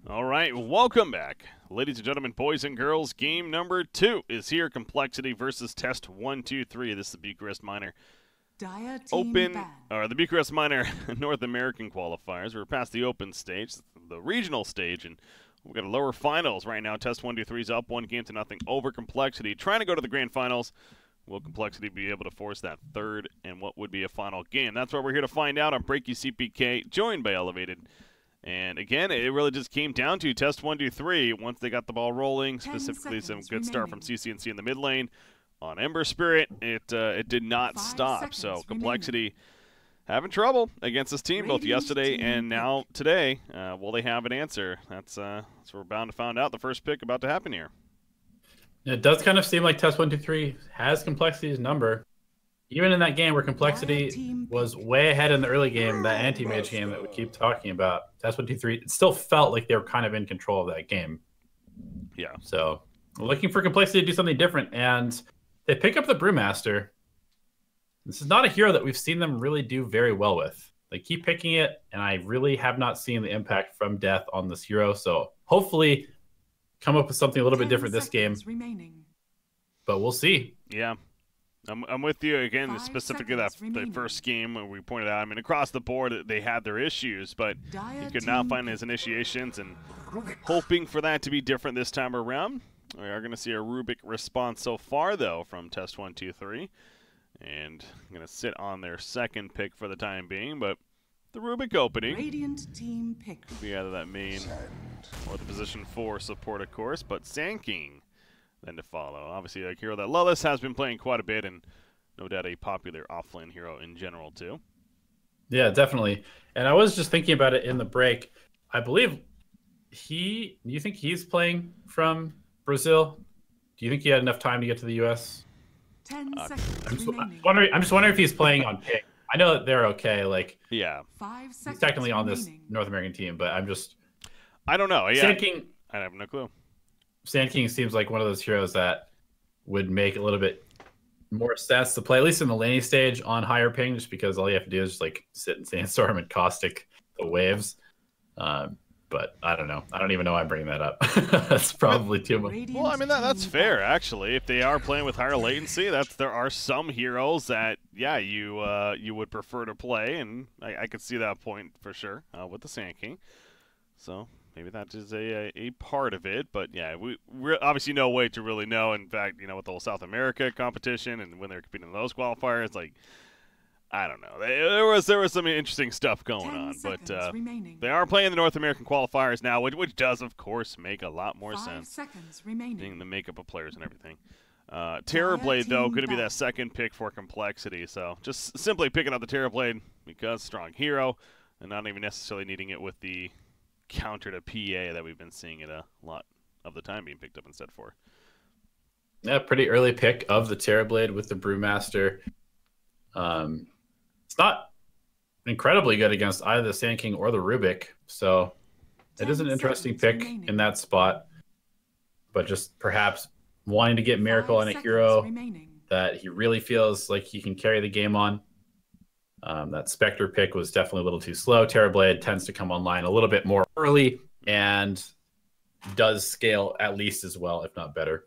All right, welcome back. Ladies and gentlemen, boys and girls, game number 2 is here. compLexity versus test321. This is the Bucharest Minor Open, or the Bucharest Minor North American qualifiers. We're past the open stage, the regional stage, and we've got a lower finals right now. test321 is up 1-0 over compLexity. Trying to go to the grand finals. Will compLexity be able to force that third and what would be a final game? That's what we're here to find out on BreakyCPK, joined by Elevated. And again, it really just came down to test321 once they got the ball rolling, specifically some good start from CCNC in the mid lane. On Ember Spirit, it did not stop. So compLexity having trouble against this team both yesterday and now today. Will they have an answer? That's what we're bound to find out. The first pick about to happen here. It does kind of seem like test321 has compLexity's number. Even in that game where compLexity was way ahead in the early game, that anti-mage game that we keep talking about, test321, it still felt like they were kind of in control of that game. Yeah. So looking for compLexity to do something different, and they pick up the Brewmaster. This is not a hero that we've seen them really do very well with. They keep picking it, and I really have not seen the impact from death on this hero. So hopefully come up with something a little bit different this game. But we'll see. Yeah. I'm with you again, specifically that the first game where we pointed out. I mean, across the board, they had their issues, but you could now find his initiations, and hoping for that to be different this time around. We are going to see a Rubik response so far, though, from test321, and I'm going to sit on their second pick for the time being, but the Rubik opening could be either that main or the position 4 support, of course, but Sand King then to follow. Obviously, a hero that Lullis has been playing quite a bit, and no doubt a popular offlane hero in general, too. Yeah, definitely. And I was just thinking about it in the break. I believe do you think he's playing from Brazil? Do you think he had enough time to get to the U.S.? 10 seconds I'm just wondering if he's playing on pick. I know that they're okay. Like, yeah, 5 seconds he's technically on this North American team, but I don't know. Yeah, Sand King, I have no clue. Sand King seems like one of those heroes that would make a little bit more sense to play, at least in the laning stage, on higher ping, just because all you have to do is just like sit in Sandstorm and caustic the waves. But I don't know. I don't even know why I'm bringing that up. That's probably too much. Well, I mean, that's fair, actually. If they are playing with higher latency, there are some heroes that, yeah, you would prefer to play, and I could see that point for sure with the Sand King. So maybe that is a part of it, but yeah, we're obviously no way to really know. In fact, with the whole South America competition and when they're competing in those qualifiers, like, I don't know. There was some interesting stuff going on, but they are playing the North American qualifiers now, which does, of course, make a lot more sense. Being the makeup of players and everything. Terrorblade, though, going to be that second pick for compLexity, so just simply picking up the Terrorblade because strong hero, and not even necessarily needing it with the counter to PA that we've been seeing it a lot of the time being picked up instead for. Yeah, pretty early pick of the Terrorblade with the Brewmaster. It's not incredibly good against either the Sand King or the Rubik, so it is an interesting pick in that spot. But just perhaps wanting to get Miracle on a hero that he really feels like he can carry the game on. That Spectre pick was definitely a little too slow. Terrorblade tends to come online a little bit more early and does scale at least as well, if not better.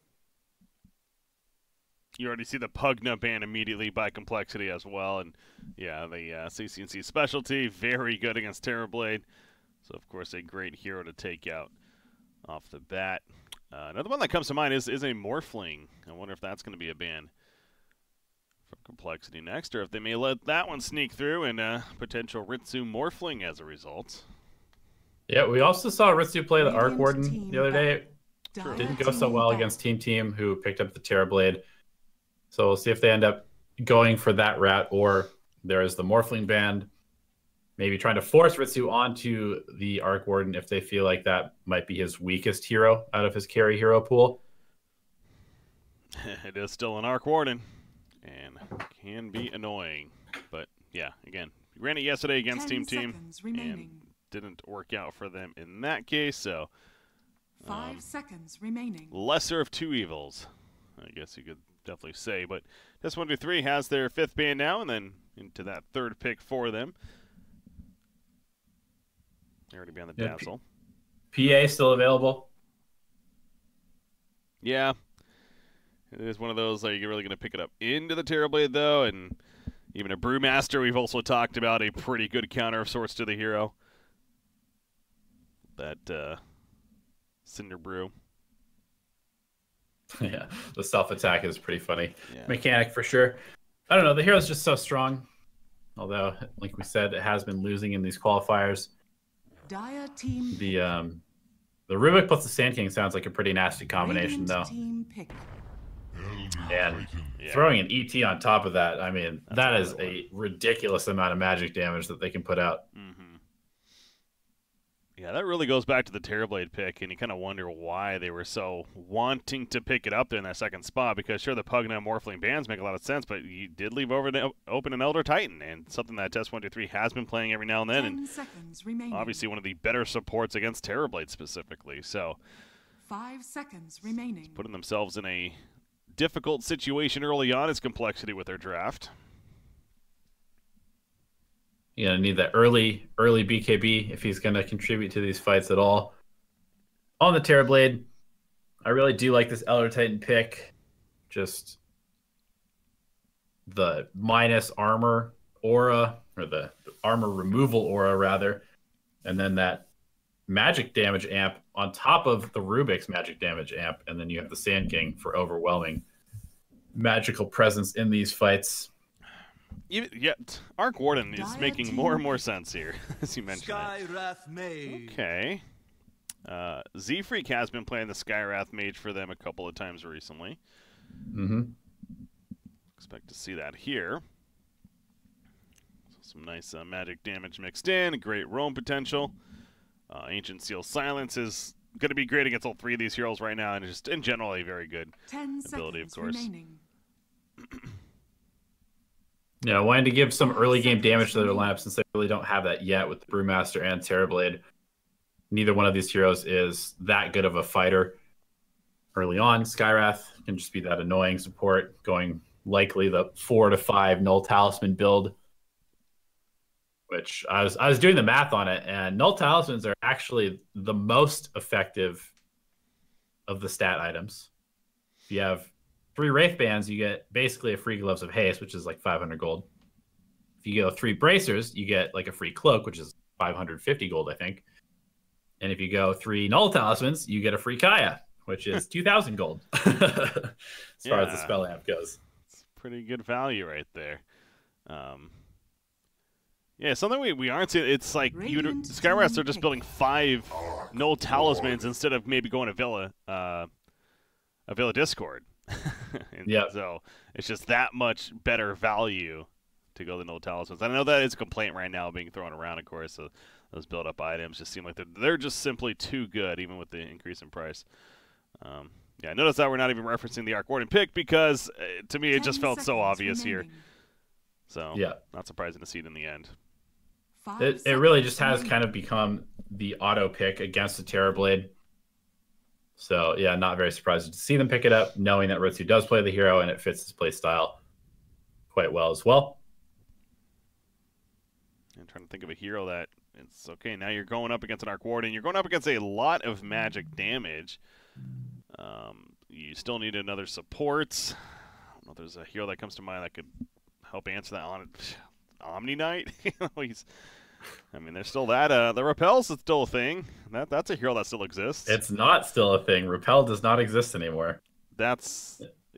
You already see the Pugna ban immediately by compLexity as well. And yeah, the CCNC specialty, very good against Terrorblade. So, of course, a great hero to take out off the bat. Another one that comes to mind is a Morphling. I wonder if that's going to be a ban from compLexity next, or if they may let that one sneak through and potential Ritsu Morphling as a result. Yeah, we also saw Ritsu play the Arc Warden the other day. It didn't go so well against Team, who picked up the Terrorblade. So we'll see if they end up going for that route, or there is the Morphling band, maybe trying to force Ritsu onto the Arc Warden if they feel like that might be his weakest hero out of his carry hero pool. It is still an Arc Warden, and can be annoying. But yeah, again, we ran it yesterday against Team, and didn't work out for them in that case. So 5 seconds remaining. Lesser of two evils, I guess you could definitely say. But test321 has their 5th ban now, and then into that 3rd pick for them. They're already be on the Dazzle. PA still available? Yeah. It is one of those, like, you're really going to pick it up into the Terrorblade, though, and even a Brewmaster, we've also talked about a pretty good counter of sorts to the hero. That Cinder Brew. Yeah, the self-attack is pretty funny. Yeah. Mechanic for sure. I don't know, the hero's just so strong. Although, like we said, it has been losing in these qualifiers. Dire team The Rubik plus the Sand King sounds like a pretty nasty combination, though. And throwing an ET on top of that, I mean, that is a ridiculous amount of magic damage that they can put out. Yeah, that really goes back to the Terrorblade pick, and you kind of wonder why they were so wanting to pick it up there in that second spot, because sure, the Pugna and Morphling bands make a lot of sense, but you did leave open an Elder Titan, and something that test123 has been playing every now and then, and obviously one of the better supports against Terrorblade specifically. So 5 seconds remaining. Putting themselves in a difficult situation early on is compLexity with their draft. You're going to need that early BKB if he's going to contribute to these fights at all. On the Terrorblade, I really do like this Elder Titan pick. Just the minus armor aura, or the armor removal aura, rather. And then that magic damage amp on top of the Rubik's magic damage amp. And then you have the Sand King for overwhelming magical presence in these fights. Yeah, Arc Warden is making more and more sense here, as you mentioned. Okay. Z-Freak has been playing the Skywrath Mage for them a couple of times recently. Expect to see that here. So some nice magic damage mixed in, great roam potential. Ancient Seal Silence is going to be great against all three of these heroes right now, and just in general a very good ability, of course. Yeah, I wanted to give some early game damage to their lineup since they really don't have that yet with the Brewmaster and Terrorblade. Neither one of these heroes is that good of a fighter early on. Skywrath can just be that annoying support, going likely the 4 to 5 Null Talisman build, which I was doing the math on it, and Null Talismans are actually the most effective of the stat items. If you have 3 Wraith Bands, you get basically a free Gloves of Haste, which is like 500 gold. If you go 3 Bracers, you get like a free Cloak, which is 550 gold, I think. And if you go 3 Null Talismans, you get a free Kaya, which is 2,000 gold, as far as the spell amp goes. It's pretty good value right there. Yeah, something we aren't seeing. It's like Skywraths are just building 5 Null Talismans instead of maybe going a Villa Discord. Yeah. So it's just that much better value to go the Null Talismans. I know that is a complaint right now being thrown around, of course. So those build-up items just seem like they're just simply too good, even with the increase in price. Yeah, I noticed that we're not even referencing the Arc Warden pick because, to me, it just felt so obvious here. So yeah, not surprising to see it in the end. It really just has kind of become the auto pick against the Terrorblade. So, yeah, not very surprised to see them pick it up, knowing that Ritsu does play the hero and it fits his play style quite well as well. I'm trying to think of a hero that it's okay. Now you're going up against an Arc Warden. You're going up against a lot of magic damage. You still need another support. I don't know if there's a hero that comes to mind that could help answer that on Omni Knight. I mean, there's still that. The Repel's still a thing. That's a hero that still exists. It's not still a thing. Repel does not exist anymore.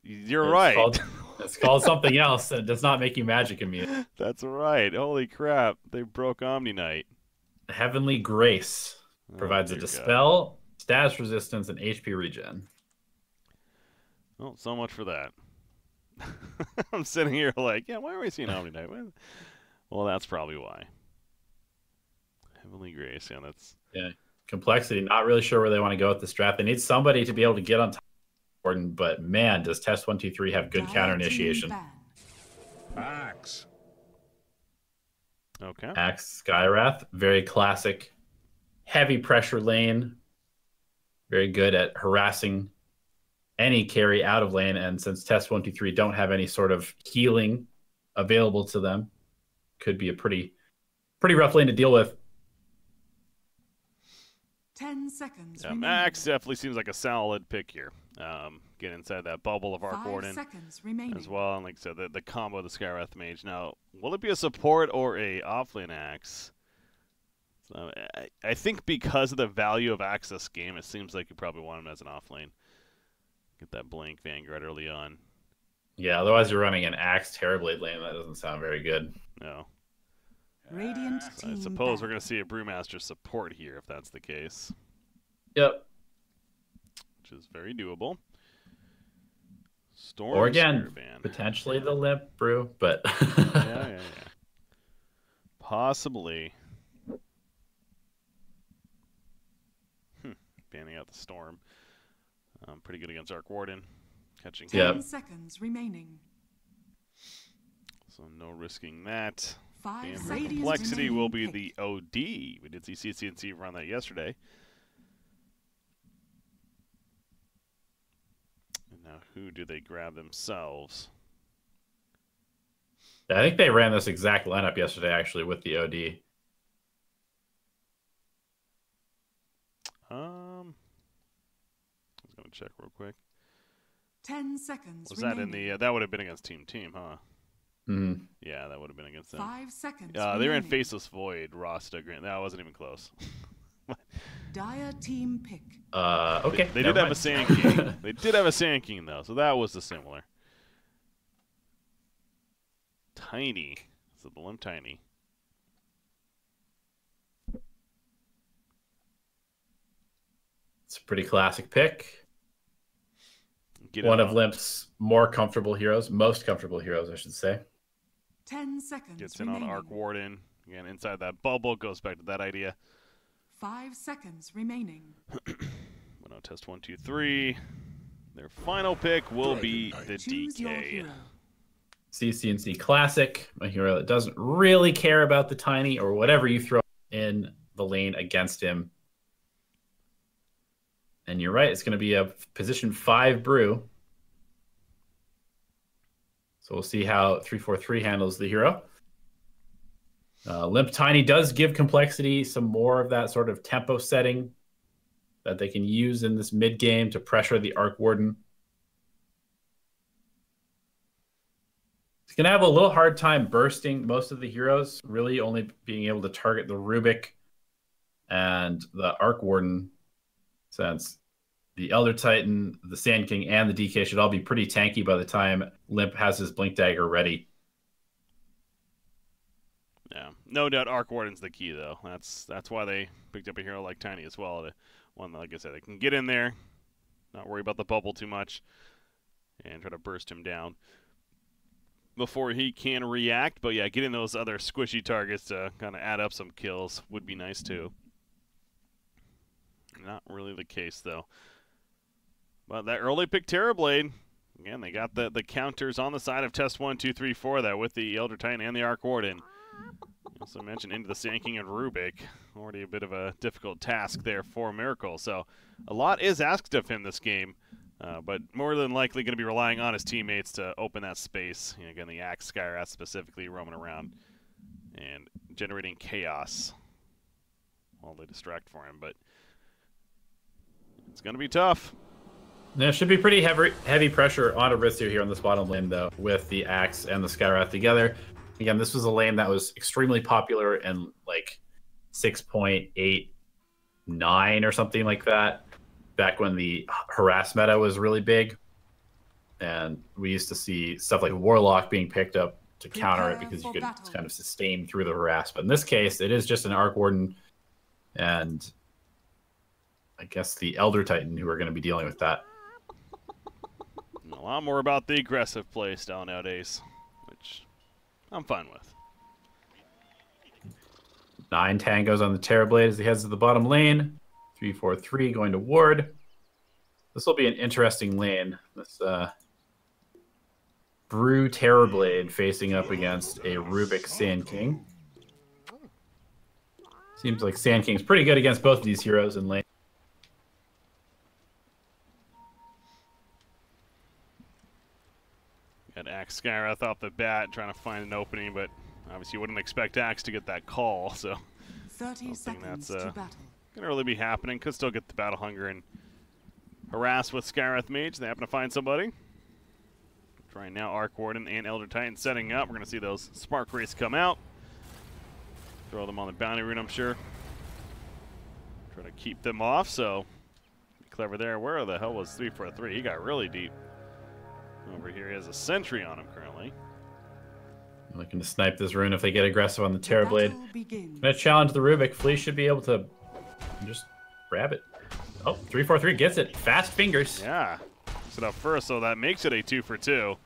You're right. It's called something else, and it does not make you magic immune. That's right. Holy crap. They broke Omni Knight. Heavenly Grace provides a Dispel, status resistance, and HP regen. Oh, so much for that. I'm sitting here like, yeah, why are we seeing Omni Knight? Well, that's probably why. Heavenly Grace, yeah, that's... Yeah, compLexity, not really sure where they want to go with this draft. They need somebody to be able to get on top of Gordon, but man, does test123 have good counter initiation. Axe. Okay. Axe, Skywrath, very classic, heavy pressure lane. Very good at harassing any carry out of lane, and since test123 don't have any sort of healing available to them, could be a pretty rough lane to deal with. 10 seconds Yeah, remaining. Max definitely seems like a solid pick here. Get inside that bubble of Arc 5 Warden seconds remaining. as well. And like I said, the combo of the Skywrath Mage. Now, will it be a support or a offlane Axe? So, I think because of the value of Axe this game, it seems like you probably want him as an offlane. Get that blank Vanguard early on. Yeah, otherwise you're running an Axe Terrorblade lane. That doesn't sound very good. No. Radiant So team I suppose back. we're going to see a Brewmaster support here if that's the case. Yep. Which is very doable. Storm Or again, Caravan. potentially the Limp Brew, but yeah. Possibly. Banning out the Storm. Pretty good against Arc Warden. Catching 10 him. seconds remaining. So no risking that. 5 And seconds complexity will be remaining. the OD. We did see CNC run that yesterday. And now who do they grab themselves? I think they ran this exact lineup yesterday, actually, with the OD. I was going to check real quick. 10 seconds Was remaining. that in the, that would have been against Team, huh? Mm-hmm. Yeah, that would have been against them. 5 seconds They ran remaining. Faceless Void, Rasta, Grant. That wasn't even close. Dire team pick. Okay. They did have a Sand King. They did have a Sand King, though, so that was the similar. Tiny. So the Limp Tiny. It's a pretty classic pick. Get One it of on. Limp's more comfortable heroes, most comfortable heroes, I should say. 10 seconds Gets in remaining. on Arc Warden. Again, inside that bubble. Goes back to that idea. 5 seconds remaining. Well, test 1, 2, 3. Their final pick will be the Choose your DK. hero. CCNC Classic, a hero that doesn't really care about the Tiny or whatever you throw in the lane against him. And you're right, it's going to be a position 5 brew. So we'll see how 343 handles the hero. Limp Tiny does give complexity some more of that sort of tempo setting that they can use in this mid game to pressure the Arc Warden. It's going to have a little hard time bursting most of the heroes, really only being able to target the Rubik and the Arc Warden, since the Elder Titan, the Sand King, and the DK should all be pretty tanky by the time Limp has his Blink Dagger ready. Yeah, no doubt Arc Warden's the key, though. That's why they picked up a hero like Tiny as well. One that, like I said, they can get in there, not worry about the bubble too much, and try to burst him down before he can react. But yeah, getting those other squishy targets to kind of add up some kills would be nice too. Not really the case, though. But that early pick Terrorblade, again, they got the counters on the side of test 1, 2, 3, 4 there with the Elder Titan and the Arc Warden. Also mentioned into the Sand King and Rubik. Already a bit of a difficult task there for Miracle. So a lot is asked of him this game, but more than likely going to be relying on his teammates to open that space. You know, again, the Axe Skywrath specifically roaming around and generating chaos while they distract for him. But it's going to be tough. There should be pretty heavy pressure on Aritzia here on this bottom lane, though, with the Axe and the Skywrath together. Again, this was a lane that was extremely popular in like 6.89 or something like that, back when the harass meta was really big. And we used to see stuff like Warlock being picked up to counter it because you could kind of sustain through the harass. But in this case, it is just an Arc Warden and I guess the Elder Titan who are going to be dealing with that. A lot more about the aggressive play style nowadays, which I'm fine with. 9 tangos on the Terrorblade as he heads to the bottom lane. 3-4-3 going to Ward. This will be an interesting lane. This Brew Terrorblade facing up against a Rubik Sand King. Seems like Sand King's pretty good against both of these heroes in lane. Got Axe Skywrath off the bat, trying to find an opening, but obviously you wouldn't expect Axe to get that call, so 30 seconds that's to battle. Gonna really be happening. Could still get the Battle Hunger and harass with Skywrath Mage. They happen to find somebody. Trying now Arc Warden and Elder Titan setting up. We're gonna see those Spark Wraiths come out. Throw them on the Bounty Rune, I'm sure. Try to keep them off, so be clever there. Where the hell was 343? He got really deep. Over here, he has a Sentry on him currently. Looking to snipe this rune if they get aggressive on the Terrorblade. Gonna challenge the Rubik. Flea should be able to just grab it. Oh, 343 gets it. Fast fingers. Yeah. Picks it up first, so that makes it a 2 for 2.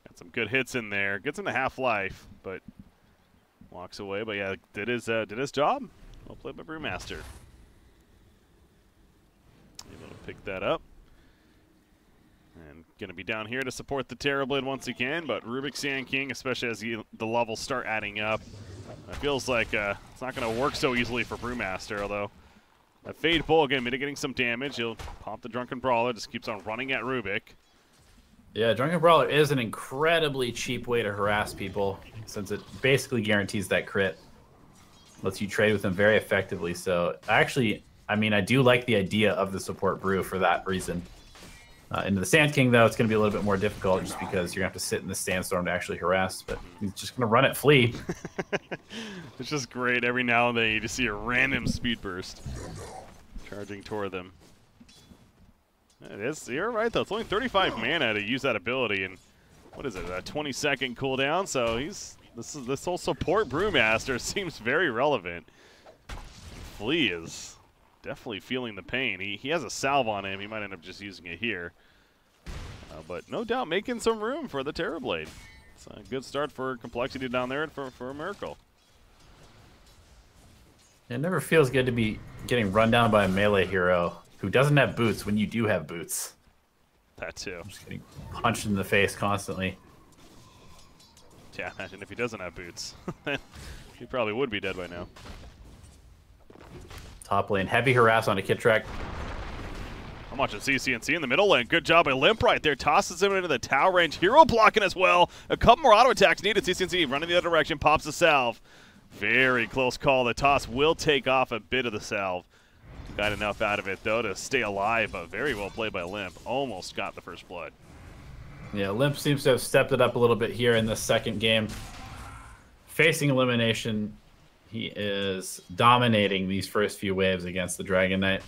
Got some good hits in there. Gets into half-life, but walks away. But yeah, did his job. Well played by Brewmaster. Able to pick that up. And going to be down here to support the Terrorblade once again, but Rubik Sand King, especially as the levels start adding up, it feels like it's not going to work so easily for Brewmaster, although that Fade Bolt, again, mitigating some damage. He'll pop the Drunken Brawler, just keeps on running at Rubik. Yeah, Drunken Brawler is an incredibly cheap way to harass people, since it basically guarantees that crit. Lets you trade with him very effectively, so actually, I mean, I do like the idea of the support Brew for that reason. Into the Sand King, though, it's going to be a little bit more difficult just because you're going to have to sit in the Sandstorm to actually harass, but he's just going to run at Flea. It's just great. Every now and then you just see a random speed burst charging toward them. It is, you're right, though. It's only 35 mana to use that ability, and what is it, a 20-second cooldown? So this whole support Brewmaster seems very relevant. Flea is definitely feeling the pain. He has a salve on him. He might end up just using it here. But no doubt making some room for the Terrorblade. It's a good start for compLexity down there for a Miracle. It never feels good to be getting run down by a melee hero who doesn't have boots when you do have boots. That too. Just getting punched in the face constantly. Yeah, imagine if he doesn't have boots. He probably would be dead by now. Top lane, heavy harass on a Kittrek. I'm watching CCNC in the middle lane. Good job by Limp right there. Tosses him into the tower range. Hero blocking as well. A couple more auto attacks needed. CCNC running the other direction. Pops the salve. Very close call. The toss will take off a bit of the salve. Got enough out of it, though, to stay alive, but very well played by Limp. Almost got the first blood. Yeah, Limp seems to have stepped it up a little bit here in this second game. Facing elimination, he is dominating these first few waves against the Dragon Knight.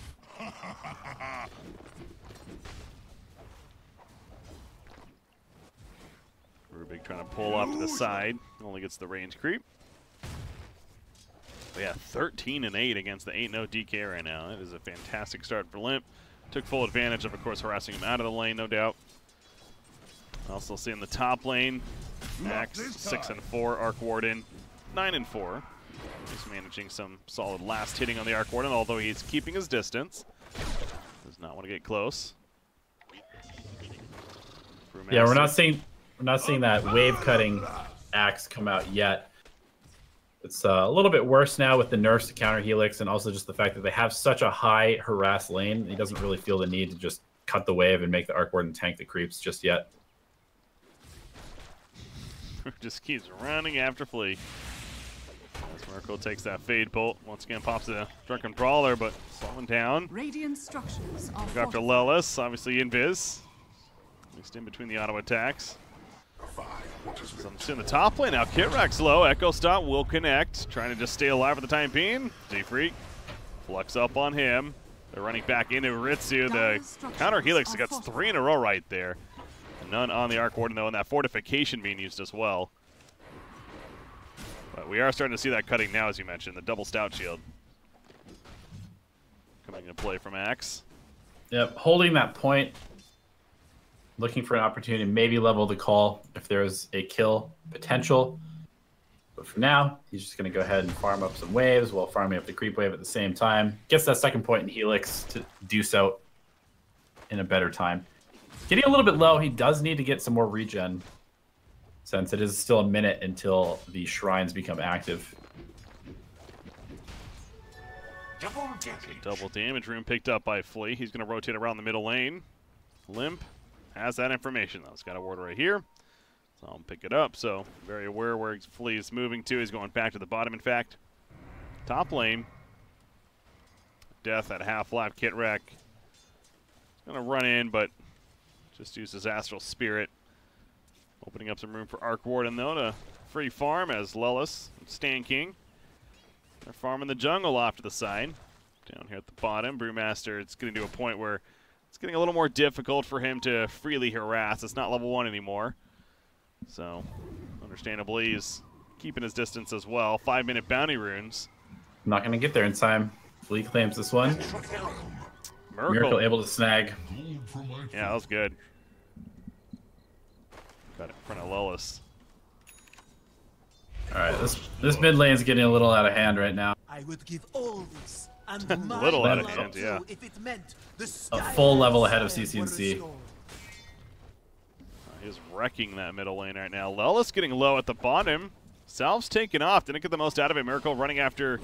Rubik trying to pull off to the side. Only gets the range creep. But yeah, 13-8 against the 8-0 DK right now. That is a fantastic start for Limp. Took full advantage of course, harassing him out of the lane, no doubt. Also see in the top lane, Max 6-4, Arc Warden 9-4. He's managing some solid last hitting on the Arc Warden, although he's keeping his distance. Does not want to get close. Yeah, we're not seeing that wave cutting axe come out yet. It's a little bit worse now with the nerfs to counter Helix, and also just the fact that they have such a high harass lane. He doesn't really feel the need to just cut the wave and make the Arc Warden tank the creeps just yet. Just keeps running after Flea. As Mirko takes that Fade Bolt, once again pops the Drunken Brawler, but slowing down. Radiant structures are Go after Lelis, obviously Invis. Mixed in between the auto attacks. So I'm seeing the top lane now. Kitrak's low. Echo Stomp will connect. Trying to just stay alive for the time being. D-Freak flex up on him. They're running back into Ritsu. The counter Helix gets 3 in a row right there. None on the Arc Warden, though, and that fortification being used as well. But we are starting to see that cutting now, as you mentioned. The double Stout Shield coming into play from Axe. Yep, holding that point. Looking for an opportunity to maybe level the call if there is a kill potential. But for now, he's just going to go ahead and farm up some waves while farming up the creep wave at the same time. Gets that second point in Helix to do so in a better time. Getting a little bit low, he does need to get some more regen since it is still a minute until the shrines become active. Double damage room picked up by Flea. He's going to rotate around the middle lane. Limp has that information, though. He's got a ward right here. So I'll pick it up. So very aware where Flea is moving to. He's going back to the bottom, in fact. Top lane. death at half-lap. Kit Wreck going to run in, but just uses Astral Spirit. Opening up some room for Arc Warden, though, to free farm as Lellis and Stan King. They're farming the jungle off to the side. Down here at the bottom, Brewmaster, it's getting to a point where it's getting a little more difficult for him to freely harass. It's not level 1 anymore. So, understandably, he's keeping his distance as well. 5-minute bounty runes. Not going to get there in time. Lee claims this one. Miracle able to snag. Yeah, that was good. Got it in front of Lellis. All right, this mid lane's getting a little out of hand right now. I would give all this and A little out of hand, yeah. if it meant the A full level ahead of CCNC. He's wrecking that middle lane right now. Lellis getting low at the bottom. Salve's taken off. Didn't get the most out of it. Miracle running after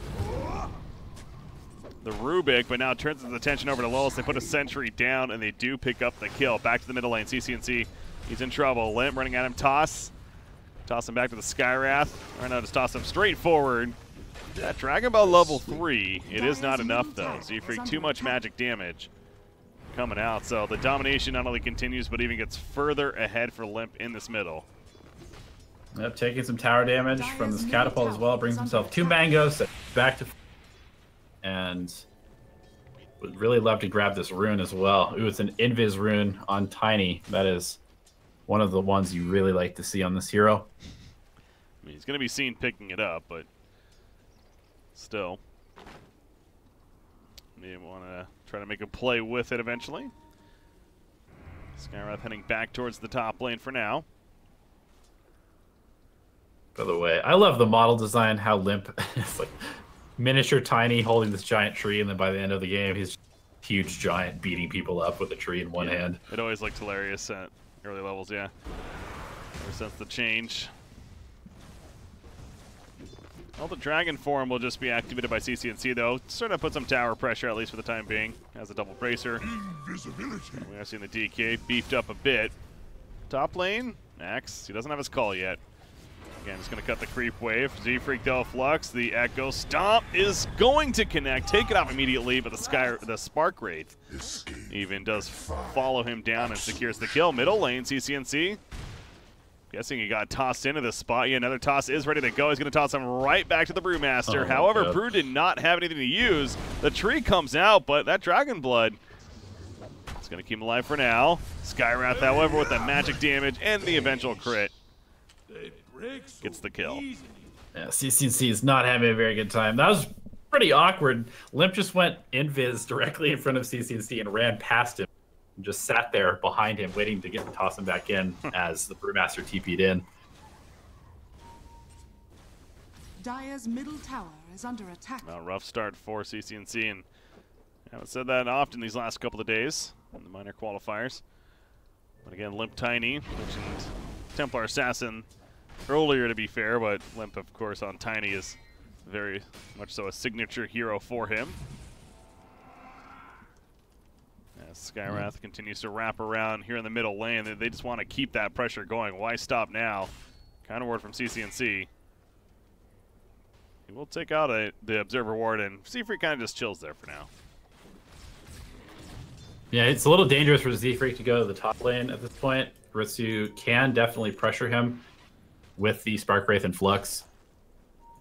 the Rubik, but now turns his attention over to Lellis. They put a sentry down, and they do pick up the kill. Back to the middle lane. CCNC, he's in trouble. Limp running at him. Toss him back to the Skywrath. Or no, just toss him straight forward. That Dragon Ball level 3, it is not enough, though. Z-Freak, too much magic damage coming out. So the domination not only continues, but even gets further ahead for Limp in this middle. Yep, taking some tower damage from this catapult as well. Brings himself 2 mangoes back to... And would really love to grab this rune as well. Ooh, it's an Invis rune on Tiny. That is one of the ones you really like to see on this hero. I mean, he's going to be seen picking it up, but still. Maybe want to try to make a play with it eventually. Skywrath heading back towards the top lane for now. By the way, I love the model design, how Limp is like miniature Tiny holding this giant tree, and then by the end of the game, he's huge giant beating people up with a tree in one hand. It always looked hilarious at early levels, yeah. Ever since the change. Well, the Dragon form will just be activated by CCNC, though. Sort of put some tower pressure, at least for the time being, as a double bracer. We are seeing the DK beefed up a bit. Top lane, Max, he doesn't have his call yet. Again, just going to cut the creep wave. Z-Freak Del Flux, the Echo Stomp is going to connect. Take it off immediately, but the Spark Wraith even does follow him down and secures the kill. Middle lane, CCNC. Guessing he got tossed into this spot. Yeah, another toss is ready to go. He's going to toss him right back to the Brewmaster. However, Brew did not have anything to use. The tree comes out, but that Dragon Blood is going to keep him alive for now. Skywrath, however, with the magic damage and the eventual crit, gets the kill. Yeah, CCNC is not having a very good time. That was pretty awkward. Limp just went invis directly in front of CCNC and ran past him. And just sat there behind him, waiting to get to toss him back in as the Brewmaster TP'd in. Dire's middle tower is under attack. A rough start for CCNC, and I haven't said that often these last couple of days in the minor qualifiers. But again, Limp Tiny, mentioned Templar Assassin earlier, to be fair, but Limp, of course, on Tiny is very much so a signature hero for him. As Skywrath continues to wrap around here in the middle lane, they just want to keep that pressure going. Why stop now? Kind of word from CCNC. He will take out the Observer Ward, and Z-Freak kind of just chills there for now. Yeah, it's a little dangerous for Z-Freak to go to the top lane at this point. Ritsu can definitely pressure him with the Spark Wraith and Flux.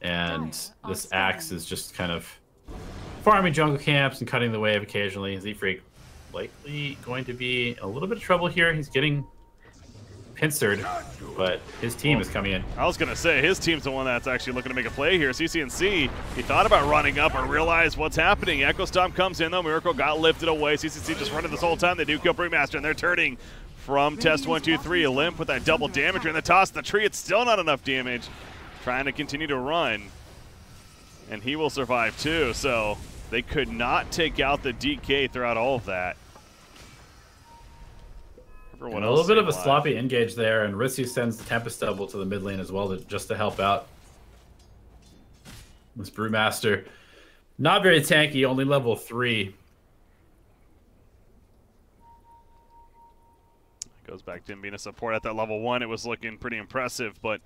And this Axe is just kind of farming jungle camps and cutting the wave occasionally. Z-Freak likely going to be in a little bit of trouble here. He's getting pincered, but his team is coming in. I was going to say, his team's the one that's actually looking to make a play here. CCNC, he thought about running up or realized what's happening. Echo Stomp comes in, though. Miracle got lifted away. CCNC just running this whole time. They do kill Brewmaster, and they're turning from test321. Limp with that double damage in the toss. The tree, it's still not enough damage. Trying to continue to run. And he will survive, too. So they could not take out the DK throughout all of that. A little bit of a sloppy engage there, and Ritsu sends the Tempest Double to the mid lane as well, just to help out. This Brewmaster, not very tanky, only level 3. Goes back to him being a support at that level 1. It was looking pretty impressive, but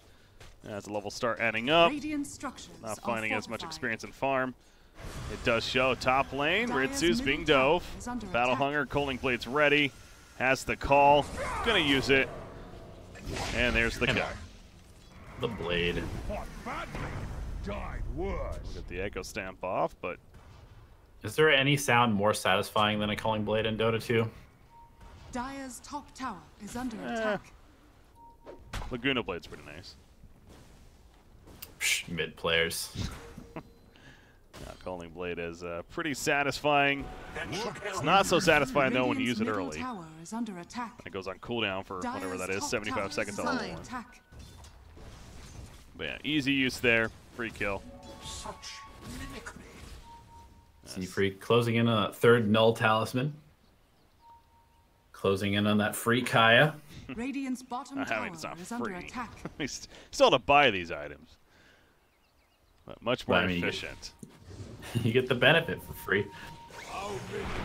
as the levels start adding up, not finding as much experience in farm. It does show top lane. Ritsu's being dove. Battle Hunger, Coaling Blade's ready. Has the call. Gonna use it. And there's the kill. The blade. Died worse. Get the echo stamp off, but Is there any sound more satisfying than a calling blade in Dota 2? Dire's top tower is under attack. Laguna Blade's pretty nice. Psh, mid players. Calling Blade is pretty satisfying. It's not so satisfying though when you use it Middle early. tower is under attack. It goes on cooldown for whatever that is, Dire's top 75 tower seconds is on under one. attack. But yeah, easy use there. Free kill. Such mimicry. C-Free closing in on that third null talisman. Closing in on that free Kaya. Radiant's bottom I tower mean, it's not is under free. attack. You still have to buy these items. But much more Well, I mean, efficient. You get the benefit for free.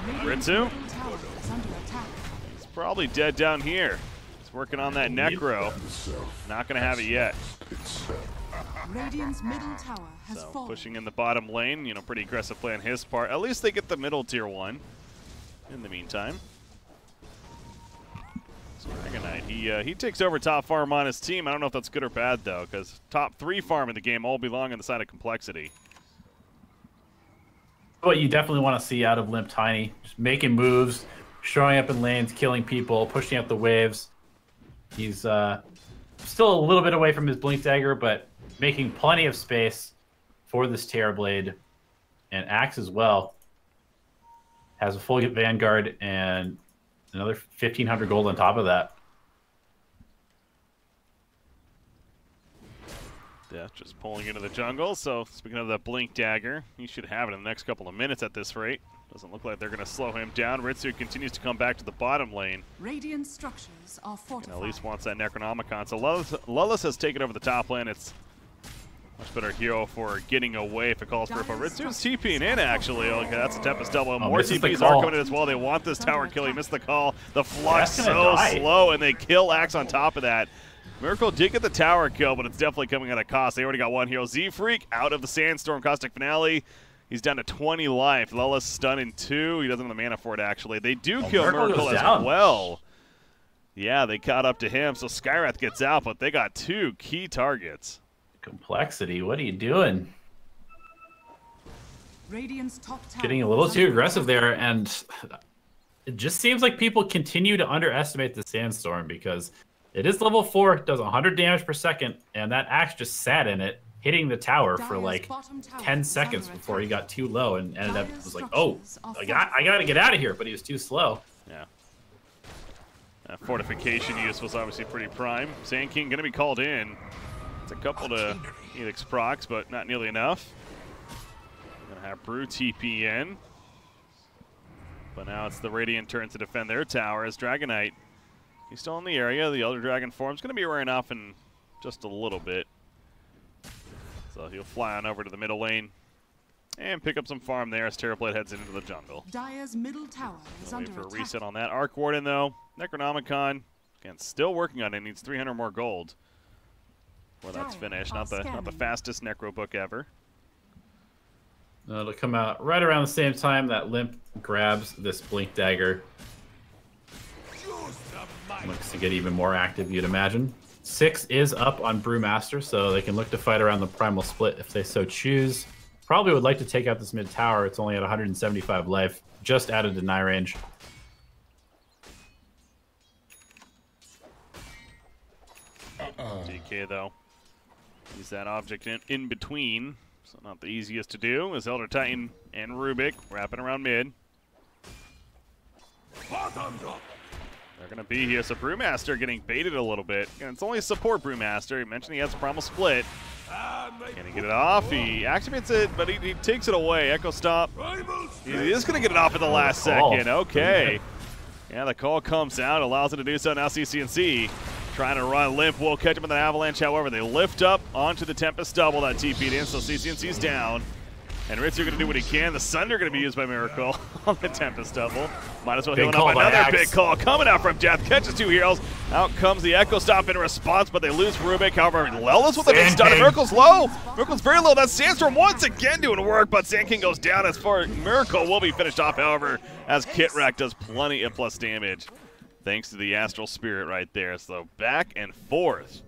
Radiant's Ritsu? middle tower is under attack. He's probably dead down here. He's working on that Necro. Not going to have it yet. Radiant's middle tower has So fallen. pushing in the bottom lane, pretty aggressive play on his part. At least they get the middle tier 1 in the meantime. So Dragonite, he takes over top farm on his team. I don't know if that's good or bad, though, because top 3 farm in the game all belong on the side of complexity. What you definitely want to see out of Limp Tiny. Just making moves, showing up in lanes, killing people, pushing up the waves. He's still a little bit away from his Blink Dagger, but making plenty of space for this Terror Blade. And Axe as well. Has a full Vanguard and another 1,500 gold on top of that. Yeah, just pulling into the jungle. So speaking of that Blink Dagger, he should have it in the next couple of minutes at this rate. Doesn't look like they're going to slow him down. Ritsu continues to come back to the bottom lane. Radiant structures are fortified. And at least wants that Necronomicon. So Lullis has taken over the top lane. It's much better hero for getting away if it calls for it. But Ritsu's TPing in, actually. Okay, that's a Tempest double. More TPs are coming in as well. They want this tower kill. He missed the call. The flux so slow, and they kill Axe on top of that. Miracle did get the tower kill, but it's definitely coming at a cost. They already got one hero. Z-Freak out of the Sandstorm Caustic Finale. He's down to 20 life. Lullis stun in 2. He doesn't have the mana for it, actually. They do kill Miracle as well. Yeah, they caught up to him, so Skywrath gets out, but they got 2 key targets. Complexity, what are you doing? Radiant's top tower Getting a little too aggressive there, and it just seems like people continue to underestimate the Sandstorm because it is level 4, does 100 damage per second, and that Axe just sat in it, hitting the tower for like 10 seconds before he got too low and ended up was like, oh, I gotta get out of here, but he was too slow. Yeah. Fortification use was obviously pretty prime. Sand King gonna be called in. It's a couple to Helix procs, but not nearly enough. Gonna have Brew TP in. But now it's the Radiant turn to defend their tower as Dragonite. He's still in the area. The Elder Dragon form's gonna be wearing off in just a little bit. So he'll fly on over to the middle lane and pick up some farm there as Terrorblade heads into the jungle. Dire's middle tower is Wait under for a attack. reset on that. Arc Warden, though. Necronomicon, again, still working on it. Needs 300 more gold. Well, that's finished. Not the fastest Necro book ever. It'll come out right around the same time that Limp grabs this Blink Dagger. Looks to get even more active, you'd imagine. 6 is up on Brewmaster, so they can look to fight around the Primal Split if they so choose. Probably would like to take out this mid tower. It's only at 175 life, just out of deny range. DK, though. Use that object in between. So not the easiest to do is Elder Titan and Rubik wrapping around mid. They're going to be here. So Brewmaster getting baited a little bit. And it's only a support Brewmaster. He mentioned he has a Primal Split. Can he get it off? He activates it, but he takes it away. Echo Stop. He is going to get it off at the last second. Okay. Yeah, the call comes out, allows him to do so. Now CCNC trying to run. Limp will catch him in the avalanche. However, they lift up onto the Tempest double that TP'd in, so CCNC's down. And Ritsu going to do what he can. The Sunder going to be used by Miracle on the Tempest double. Might as well Big heal up call by another Axe. big call coming out from Death. Catches 2 heroes. Out comes the Echo Stop in response, but they lose Rubik. However, Lelis with a big stun. Miracle's low. Miracle's very low. That Sandstorm once again doing work, but Sand King goes down as far. Miracle will be finished off, however, as Kitrak does plenty of plus damage. Thanks to the Astral Spirit right there. So back and forth.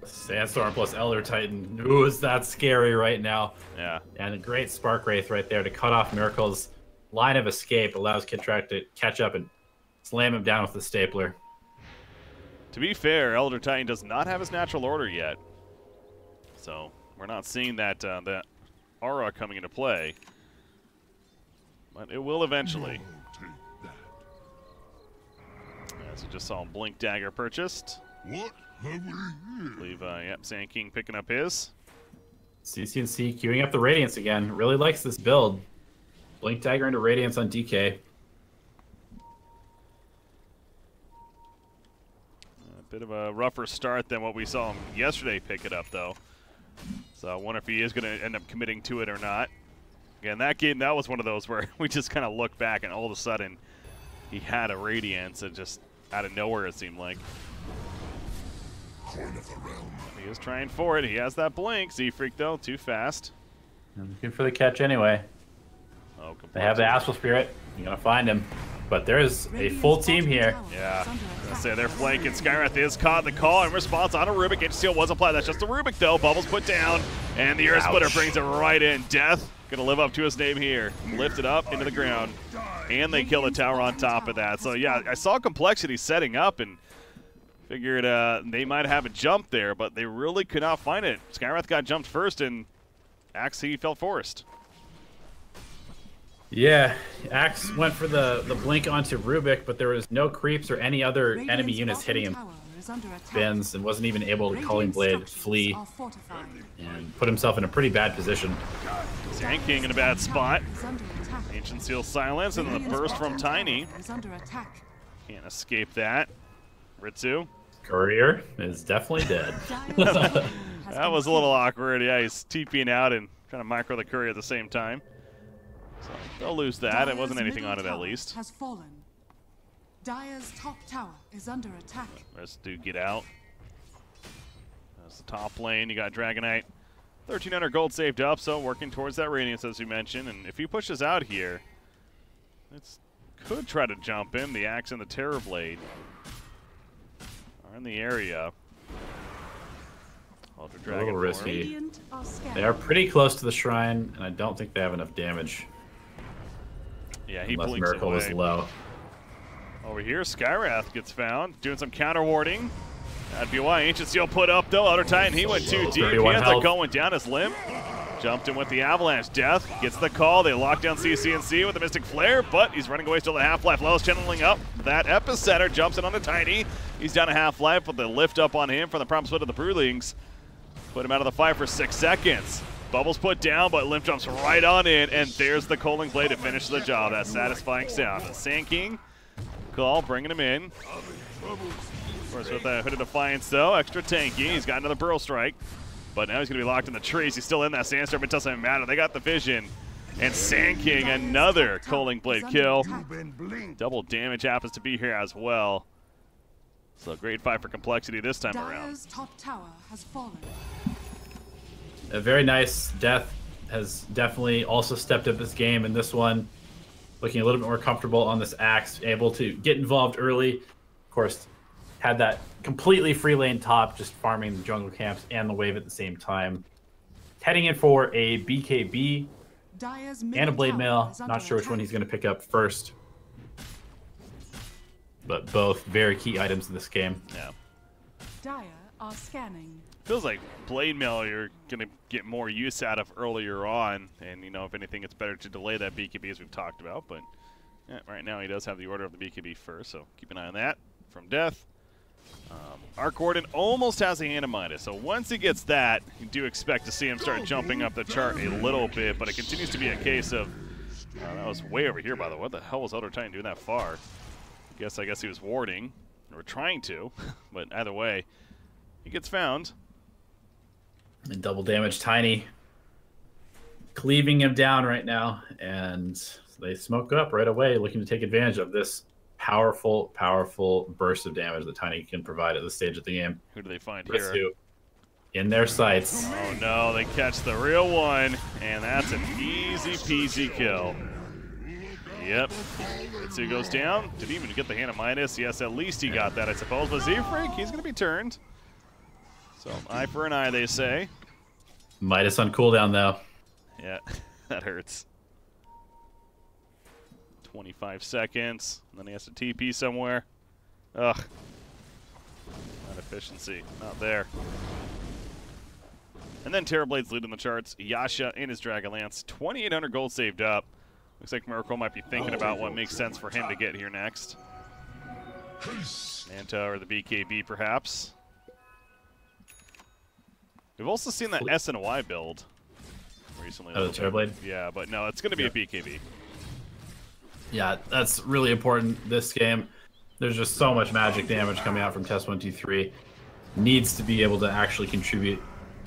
Sandstorm plus Elder Titan. Ooh, is that scary right now. Yeah. And a great Spark Wraith right there to cut off Miracle's line of escape. Allows Kitrak to catch up and slam him down with the stapler. To be fair, Elder Titan does not have his natural order yet. So we're not seeing that aura coming into play. But it will eventually. As we just saw Blink Dagger purchased. What have we here? I believe, yep, Sand King picking up his. CCNC queuing up the Radiance again. Really likes this build. Blink Dagger into Radiance on DK. A bit of a rougher start than what we saw him yesterday pick it up, though. So I wonder if he is going to end up committing to it or not. Again, that game, that was one of those where we just kind of looked back and all of a sudden he had a Radiance and just out of nowhere it seemed like. Coin of the realm. He is trying for it. He has that blink. Z-Freak, though, too fast. Looking for the catch anyway. Oh, They have the Astral Spirit. You're going to find him. But there's a full team here. Yeah, I say they're flanking. Skywrath is caught in the call in response on a Rubik. H-Steel was applied. That's just a Rubik, though. Bubbles put down, and the Earth Splitter brings it right in. Death gonna live up to his name here. Lift it up into the ground, and they kill the tower on top of that. So yeah, I saw compLexity setting up and figured they might have a jump there, but they really could not find it. Skywrath got jumped first, and Axe, he fell forest. Yeah, Axe went for the blink onto Rubik, but there was no creeps or any other enemy units hitting him. Bends and wasn't even able to Culling Blade flee and put himself in a pretty bad position. Sand King in a bad spot. Ancient Seal Silence, and then the burst from Tiny. Can't escape that. Ritsu. Courier is definitely dead. That was a little awkward. Yeah, he's TPing out and trying to micro the Courier at the same time. So they'll lose that. It wasn't anything on it at least. Has fallen. Dire's top tower is under attack. Let's do get out. That's the top lane. You got Dragonite. 1,300 gold saved up, so working towards that Radiance as we mentioned. And if he pushes out here, it could try to jump in. The Axe and the Terror Blade are in the area. Ultra A Dragon little form. risky. They are pretty close to the shrine, and I don't think they have enough damage. Yeah, he Unless blinks Miracle away. was low. Over here, Skywrath gets found, doing some counter warding. That'd be why Ancient Seal put up, though. Elder Titan, he went too deep. He ends up health. going down his limb. Jumped in with the Avalanche. Death gets the call. They lock down CCNC with the Mystic Flare, but he's running away still to half-life. Lelis channeling up that Epicenter, jumps in on the Tiny. He's down to half-life with the lift up on him from the prompt split of the Brewlings. Put him out of the fight for 6 seconds. Bubbles put down, but Limp jumps right on in, and there's the Culling Blade to finish the job. That satisfying sound. The Sand King call, bringing him in. Of course, with the Hood of Defiance, though, extra tanky. He's got another Burrow Strike, but now he's going to be locked in the trees. He's still in that Sandstorm. It doesn't matter. They got the vision. And Sand King, another Culling Blade kill. Double damage happens to be here as well. So great fight for compLexity this time around. Dire's top tower has fallen. A very nice. Death has definitely also stepped up this game in this one. Looking a little bit more comfortable on this Axe, able to get involved early. Of course, had that completely free lane top, just farming the jungle camps and the wave at the same time. Heading in for a BKB and a Blade Mail. Not sure which one he's going to pick up first. But both very key items in this game. Yeah. Dire are scanning. Feels like Blade Mail you're going to get more use out of earlier on. And, you know, if anything, it's better to delay that BKB as we've talked about. But yeah, right now he does have the order of the BKB first, so keep an eye on that from Death. Arc Warden almost has a hand of Midas, so once he gets that, you do expect to see him start jumping up the chart a little bit, but it continues to be a case of, that was way over here, by the way. What the hell was Elder Titan doing that far? I guess he was warding, or trying to, but either way, he gets found. And double damage Tiny. cleaving him down right now, and they smoke up right away, looking to take advantage of this powerful, powerful burst of damage that Tiny can provide at this stage of the game. Who do they find Ritsu here? in their sights. Oh no, they catch the real one, and that's an easy peasy kill. Yep. Ritsu goes down. Did he even get the hand of Midas? Yes, at least he got that, I suppose. But Z-Freak, he's going to be turned. So, eye for an eye, they say. Midas on cooldown, though. Yeah, that hurts. 25 seconds. And then he has to TP somewhere. Ugh. Not efficiency. Not there. And then Terrorblade's leading the charts. Yasha and his Dragonlance. 2,800 gold saved up. Looks like Miracle might be thinking about what makes sense for him to get here next. Manta or the BKB, perhaps. We've also seen that S and Y build recently. Oh, the Terrorblade? Yeah, but no, it's going to be a BKB. Yeah, that's really important this game. There's just so much magic damage coming out from test321. Needs to be able to actually contribute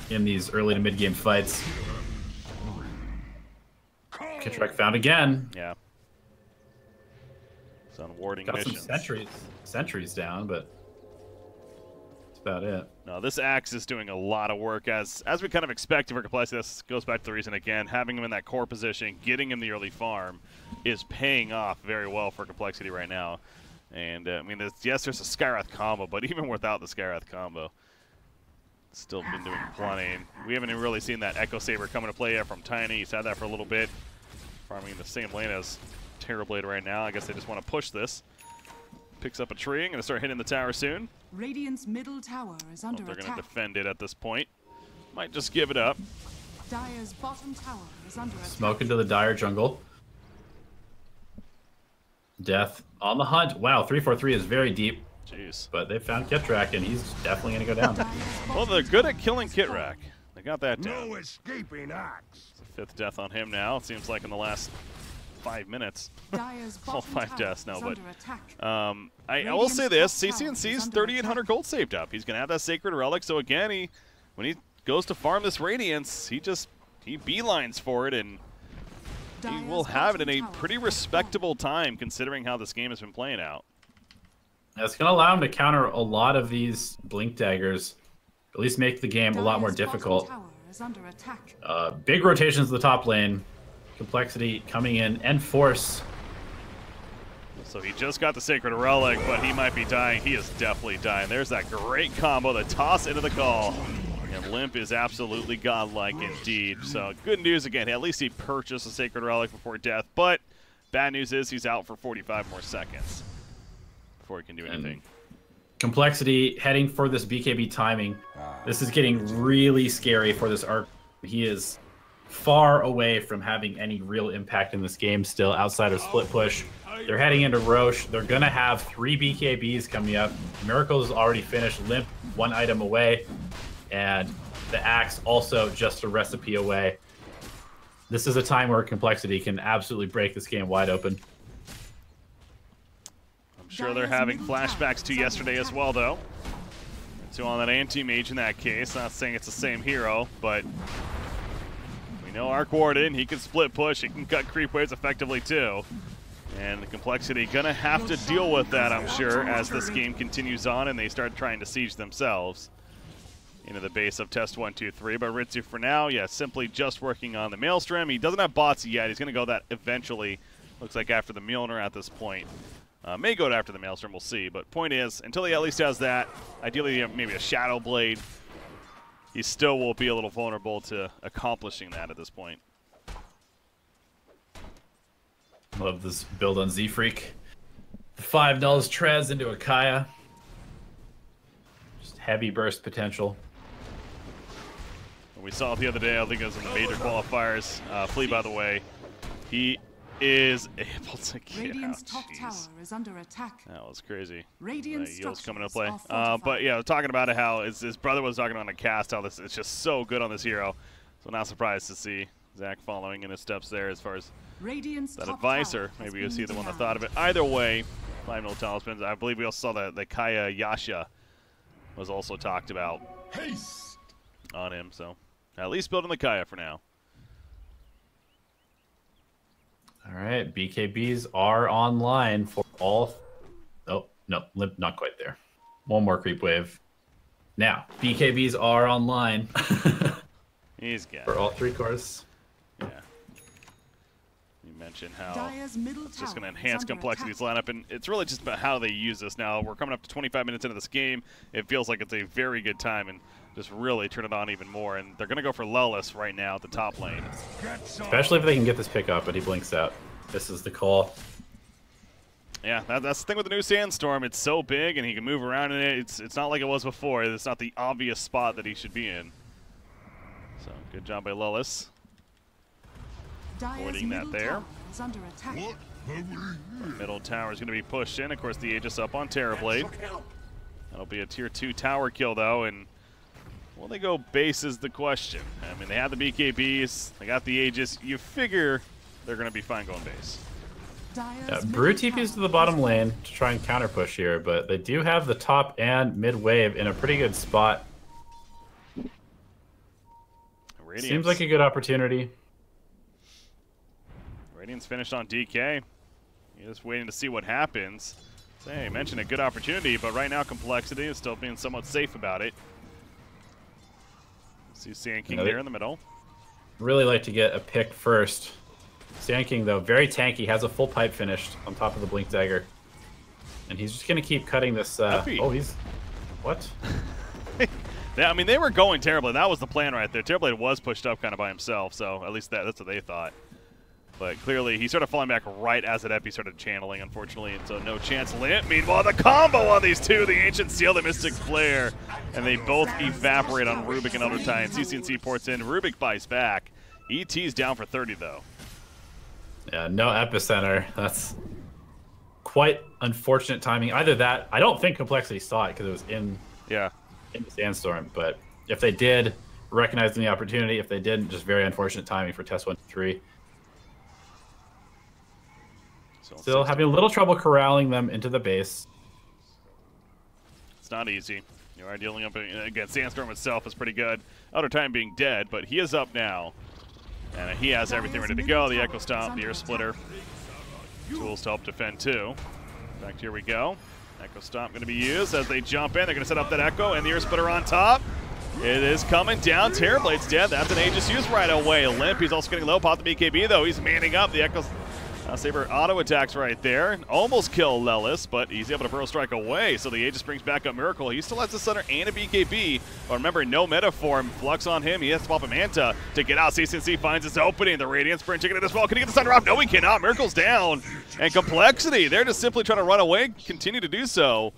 in these early to mid-game fights. Kittrek found again. Yeah. It's on warding Got missions. some sentries down, but that's about it. No, this Axe is doing a lot of work, as we kind of expected for compLexity. This goes back to the reason, again, having him in that core position, getting him the early farm, is paying off very well for compLexity right now. And, I mean, yes, there's a Skywrath combo, but even without the Skywrath combo, it's still been doing plenty. And we haven't even really seen that Echo Saber come into play yet from Tiny. He's had that for a little bit. Farming in the same lane as Terrorblade right now. I guess they just want to push this. Picks up a tree. I'm going to start hitting the tower soon. Radiant's middle tower is under They're going attack. to defend it at this point. Might just give it up. Dire's bottom tower is under attack. Smoke into the Dire jungle. Death on the hunt. Wow, 343 is very deep. Jeez. But they found Kittrek, and he's definitely going to go down. Well, they're good at killing Kittrek. They got that down. No escaping Axe. It's the 5th death on him now. It seems like in the last 5 minutes. Dire's All bottom 5 tower deaths now, is but under attack. I will say this: CCNC's 3,800 gold saved up. He's gonna have that Sacred Relic. So again, when he goes to farm this Radiance, he beelines for it, and he will have it in a pretty respectable time considering how this game has been playing out. That's going to allow him to counter a lot of these Blink Daggers, at least make the game a lot more difficult. Big rotations to the top lane. compLexity coming in, and Force. So he just got the Sacred Relic, but he might be dying. He is definitely dying. There's that great combo, the toss into the call. And Limp is absolutely godlike indeed. So good news again. At least he purchased a Sacred Relic before death. But bad news is he's out for 45 more seconds before he can do anything. compLexity heading for this BKB timing. This is getting really scary for this arc. He is far away from having any real impact in this game still outside of split push. They're heading into Roche. They're going to have 3 BKBs coming up. Miracle's already finished. Limp 1 item away. And the Axe also just a recipe away. This is a time where compLexity can absolutely break this game wide open. I'm sure they're having flashbacks to yesterday as well, though. So on that anti-mage in that case. Not saying it's the same hero, but we know Arc Warden, he can split push, he can cut creep waves effectively too. And the compLexity gonna have to deal with that, I'm sure, as this game continues on and they start trying to siege themselves into the base of test321. But Ritsu for now, yeah, simply just working on the Maelstrom. He doesn't have bots yet. He's gonna go that eventually. Looks like after the Mjolnir at this point. May go after the Maelstrom, we'll see. But point is, until he at least has that, ideally maybe a Shadow Blade, he still will be a little vulnerable to accomplishing that at this point. Love this build on Z-Freak. 5 nulls treads into a Kaya. Just heavy burst potential. We saw it the other day, I think it was in the major qualifiers. Flea, by the way, he is able to get Radiant's out. top tower is under attack. That was crazy. Radiant Yield's coming into structures play. are But yeah, talking about it, how his brother was talking on the cast, how this it's just so good on this hero. So not surprised to see Zach following in his steps there as far as Radiant's that top advice, tower or has maybe you'll been see the one that downed. thought of it. Either way, 5 0 talismans. I believe we also saw the Kaya Yasha was also talked about Haste. on him. So at least building the Kaya for now. All right, BKBs are online for all. Oh, no, Limp not quite there. One more creep wave. Now, BKBs are online. He's got for all 3 cores. Yeah. You mentioned how it's just going to enhance complexity's lineup, and it's really just about how they use this now. We're coming up to 25 minutes into this game. It feels like it's a very good time, and just really turn it on even more. And they're going to go for Lellis right now at the top lane. Especially if they can get this pick up, but he blinks out. This is the call. Yeah, that's the thing with the new Sandstorm. It's so big, and he can move around in it. It's not like it was before. It's not the obvious spot that he should be in. So, good job by Lellis. Avoiding that there. Middle tower is going to be pushed in. Of course, the Aegis up on Terrorblade. That'll be a tier 2 tower kill, though, and will they go base is the question. I mean, they have the BKBs, they got the Aegis. You figure they're going to be fine going base. Yeah, Brew TPs to the bottom lane to try and counter push here, but they do have the top and mid wave in a pretty good spot. Radiance. Seems like a good opportunity. Radiance finished on DK. You're just waiting to see what happens. So, hey, mentioned a good opportunity, but right now compLexity is still being somewhat safe about it. See Sand King there in the middle. Really like to get a pick first. Sand King, though, very tanky, has a full pipe finished on top of the Blink Dagger. And he's just going to keep cutting this. Oh, he's. What? Yeah, I mean, they were going Terrorblade. That was the plan right there. Terrorblade was pushed up kind of by himself, so at least that's what they thought. But clearly, he started falling back right as that Epi started channeling, unfortunately, and so no chance. Limp, meanwhile, the combo on these two, the Ancient Seal, the Mystic Flare, and they both evaporate on Rubik and Undertine. CCNC ports in, Rubik buys back. ET's down for 30, though. Yeah, no Epicenter. That's quite unfortunate timing. Either that, I don't think compLexity saw it because it was in the Sandstorm, but if they did, recognizing the opportunity. If they didn't, just very unfortunate timing for test321. Still having a little trouble corralling them into the base. It's not easy. You are dealing up against Sandstorm itself is pretty good. Outer Time being dead, but he is up now. And he has everything ready to go. The Echo Stomp, the Ear Splitter. Tools to help defend too. In fact, here we go. Echo Stomp going to be used as they jump in. They're going to set up that Echo and the Ear Splitter on top. It is coming down. Terrorblade's dead. That's an Aegis used right away. Limp, he's also getting low. Pop the BKB though. He's manning up. The Echo Saber auto attacks right there. Almost kill Lellis, but he's able to Burrow Strike away. So the Aegis brings back up Miracle. He still has the Sunder and a BKB. But remember, no meta form. Flux on him. He has to pop a Manta to get out. CCNC finds his opening. The Radiant Sprint taking it as well. Can he get the Sunder off? No, he cannot. Miracle's down. And compLexity, they're just simply trying to run away. Continue to do so.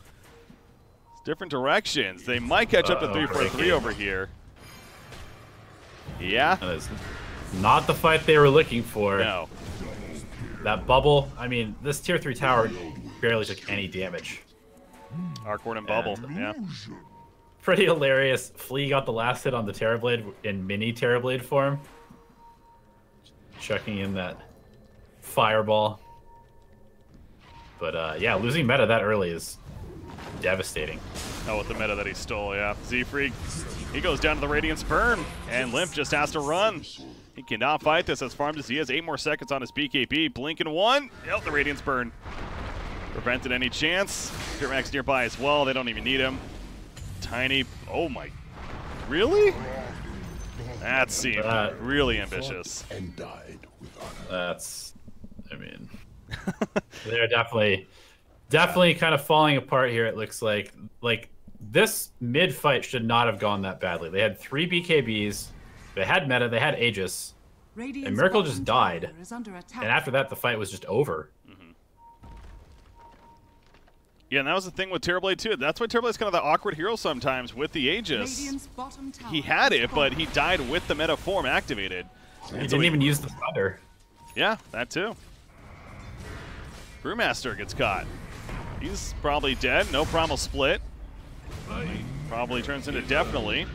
It's different directions. They might catch up to 3-4-3 over here. Yeah. That is not the fight they were looking for. No. That bubble, I mean, this tier 3 tower barely took any damage. Arcward and Bubble, yeah. Pretty hilarious. Flea got the last hit on the Terrorblade in mini Terrorblade form. Chucking in that fireball. But yeah, losing meta that early is devastating. Oh, with the meta that he stole, yeah. Z-Freak, he goes down to the Radiance Burn, and Limp just has to run. He cannot fight this as farmed as he has. 8 more seconds on his BKB. Blinking one. Yep, the Radiance Burn. Prevented any chance. Max nearby as well. They don't even need him. Tiny. Oh my. Really? That seemed really ambitious. And died with honor. That's, I mean, they're definitely kind of falling apart here. It looks like this mid fight should not have gone that badly. They had 3 BKBs. They had meta, they had Aegis, and Miracle just died. And after that, the fight was just over. Yeah, and that was the thing with Terrorblade too. That's why Terrorblade's kind of the awkward hero sometimes with the Aegis. He had it, but he died with the meta form activated. He didn't even use the Thunder. Yeah, that too. Brewmaster gets caught. He's probably dead. No Primal Split. Probably turns into definitely.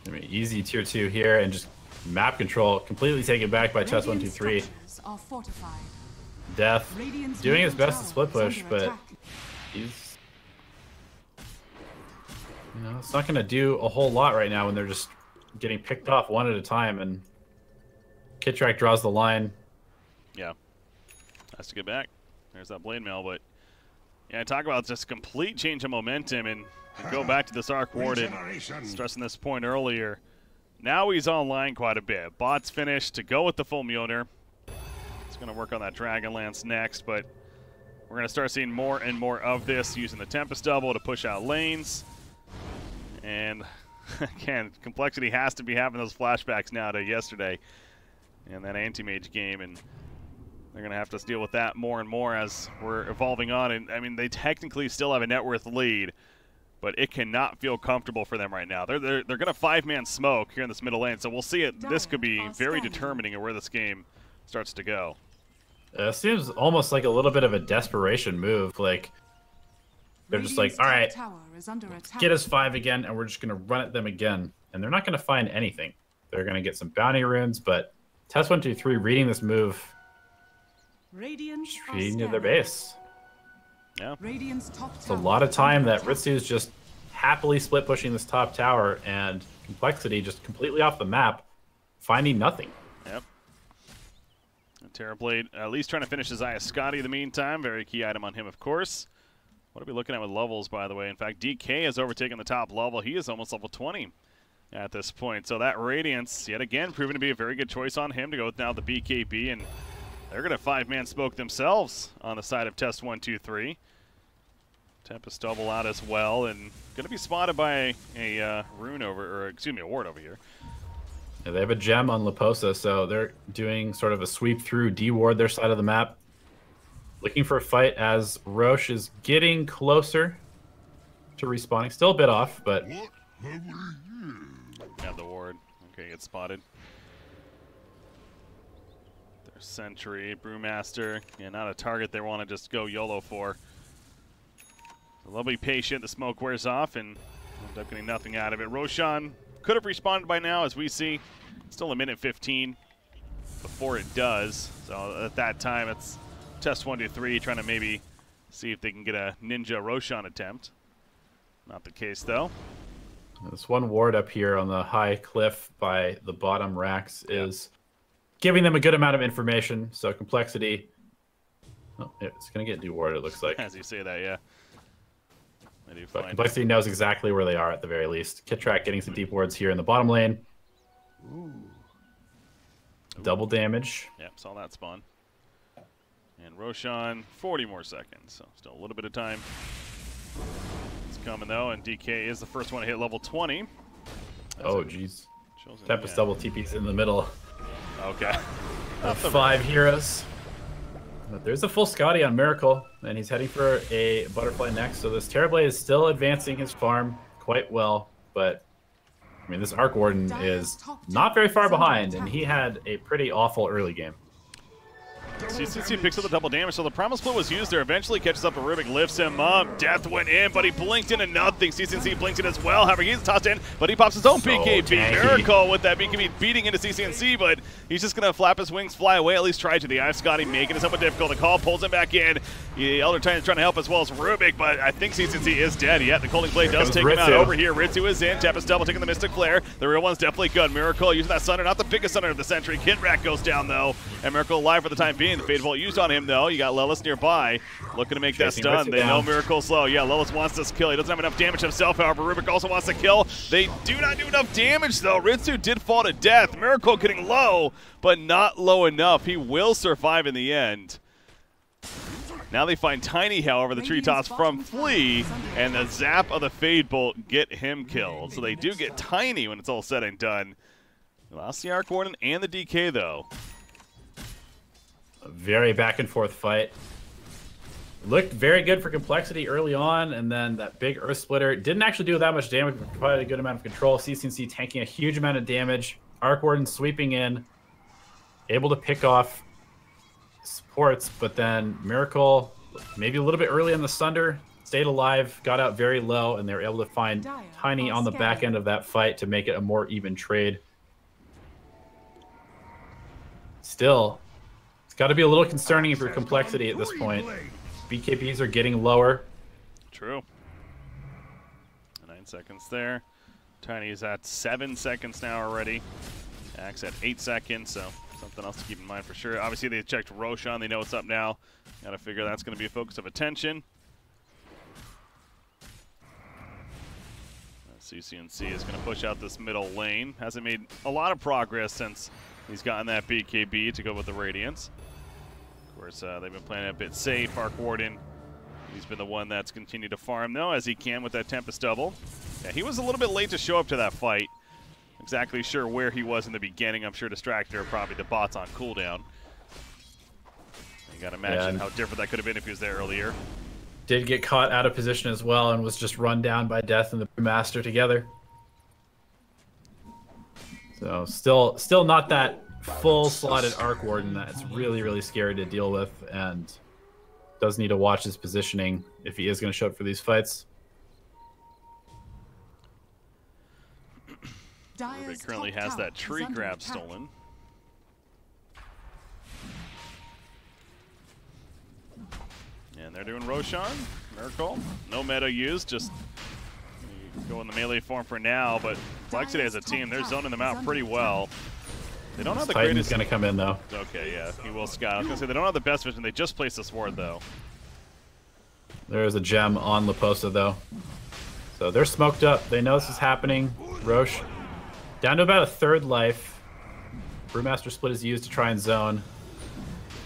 I mean, easy tier 2 here, and just map control completely taken back by test123. Death doing his best to split push, but he's, it's not going to do a whole lot right now when they're just getting picked off one at a time. And Kitrak draws the line. Yeah. Has to get back. There's that blade mail, but yeah, talk about just complete change of momentum, and go back to this Arc Warden, stressing this point earlier. Now he's online quite a bit. Bot's finished to go with the full Mjolnir. He's going to work on that Dragonlance next, but we're going to start seeing more and more of this, using the Tempest Double to push out lanes. And again, compLexity has to be having those flashbacks now to yesterday in that Anti-Mage game, and they're going to have to deal with that more and more as we're evolving on. And I mean, they technically still have a net worth lead, but it cannot feel comfortable for them right now. They're going to 5-man smoke here in this middle lane, so we'll see it. This could be very determining of where this game starts to go. It seems almost like a little bit of a desperation move. Like, they're just like, all right, get us 5 again, and we're just going to run at them again. And they're not going to find anything. They're going to get some bounty runes, but test321 reading this move, reading to their base. Yeah. It's a lot of time that Ritsu's just happily split pushing this top tower, and compLexity just completely off the map, finding nothing. Yep. Terrorblade at least trying to finish his Scotty in the meantime. Very key item on him, of course. What are we looking at with levels, by the way? In fact, DK has overtaken the top level. He is almost level 20 at this point. So that Radiance, yet again, proving to be a very good choice on him to go with now the BKB. And they're going to 5-man smoke themselves on the side of test321. Tempest Double out as well, and going to be spotted by a rune over, or excuse me, a ward over here. Yeah, they have a gem on Leposa, so they're doing sort of a sweep through, de-ward their side of the map. Looking for a fight as Roche is getting closer to respawning. Still a bit off, but... Got the ward. Okay, gets spotted. Their Sentry, Brewmaster. Yeah, not a target they want to just go YOLO for. So they'll be patient. The smoke wears off, and end up getting nothing out of it. Roshan could have responded by now, as we see. Still a minute 15 before it does. So at that time, it's test321 trying to maybe see if they can get a Ninja Roshan attempt. Not the case, though. This one ward up here on the high cliff by the bottom racks is giving them a good amount of information. So compLexity, oh, it's going to get de-warded, it looks like. As you say that, yeah. But compLexity knows exactly where they are at the very least. Kitrak getting some deep wards here in the bottom lane. Ooh. Double damage. Yep, saw that spawn. And Roshan, 40 more seconds, so still a little bit of time. It's coming though, and DK is the first one to hit level 20. Oh, jeez. Tempest Double TP's in the middle. Okay. Of 5 heroes. But there's a full Scotty on Miracle, and he's heading for a Butterfly next. So this Terrorblade is still advancing his farm quite well, but I mean, this Arc Warden is not very far behind, and he had a pretty awful early game. CCC picks up the double damage, so the Primal Split was used there. Eventually catches up, a Rubik lifts him up. Death went in, but he blinked into nothing. CCC blinks in as well. However, he's tossed in, but he pops his own BKB. Miracle with that BKB beating into CCC, but he's just going to flap his wings, fly away, at least try to. The Ice Scotty making it somewhat difficult. The call pulls him back in. The Elder Titan's trying to help as well as Rubik, but I think CCC is dead. Yeah, the Colding Blade does take him out over here. Ritsu is in. Tempest Double taking the Mystic Flare. The real one's definitely good. Miracle using that Sunder, not the biggest Sunder of the century. Kitrak goes down, though, and Miracle alive for the time being. The Fade Bolt used on him, though. You got Lelis nearby, looking to make that stun. They know Miracle's slow. Yeah, Lelis wants this kill. He doesn't have enough damage himself, however. Rubik also wants to kill. They do not do enough damage, though. Ritsu did fall to death. Miracle getting low, but not low enough. He will survive in the end. Now they find Tiny, however, the tree toss from Flea, and the zap of the Fade Bolt get him killed. So they do get Tiny when it's all said and done. Lost the Arc Warden and the DK, though. A very back and forth fight. Looked very good for compLexity early on, and then that big Earth Splitter didn't actually do that much damage, but provided a good amount of control. CCC tanking a huge amount of damage. Arc Warden sweeping in, able to pick off supports, but then Miracle, maybe a little bit early on the Sunder, stayed alive, got out very low, and they were able to find Tiny on the back end of that fight to make it a more even trade. Still, it's got to be a little concerning if you're compLexity at this point. BKBs are getting lower. True. 9 seconds there. Tiny is at 7 seconds now already. Axe at 8 seconds, so Something else to keep in mind for sure. Obviously, they checked Roshan. They know what's up now. Got to figure that's going to be a focus of attention. CCNC is going to push out this middle lane. Hasn't made a lot of progress since he's gotten that BKB to go with the Radiance. Of course, they've been playing a bit safe. Arc Warden, he's been the one that's continued to farm, though, as he can with that Tempest double. Yeah, he was a little bit late to show up to that fight. Exactly sure where he was in the beginning. I'm sure Distractor are probably the bots on cooldown. You got to imagine how different that could have been if he was there earlier. Did get caught out of position as well and was just run down by Death and the Brewmaster together. So still not that full slotted Arc Warden that's really, really scary to deal with, and does need to watch his positioning if he is going to show up for these fights. Rubik currently has that tree grab stolen. And they're doing Roshan, Miracle. No meta used, just go in the melee form for now, but compLexity as a team, they're zoning them out pretty well. They don't have the Titan's greatest... going to come in, though. Okay, yeah, he will scout. I was going to say, they don't have the best vision. They just placed the sword, though. There is a gem on Leposa, though. So they're smoked up. They know this is happening. Roche down to about a third life. Brewmaster split is used to try and zone.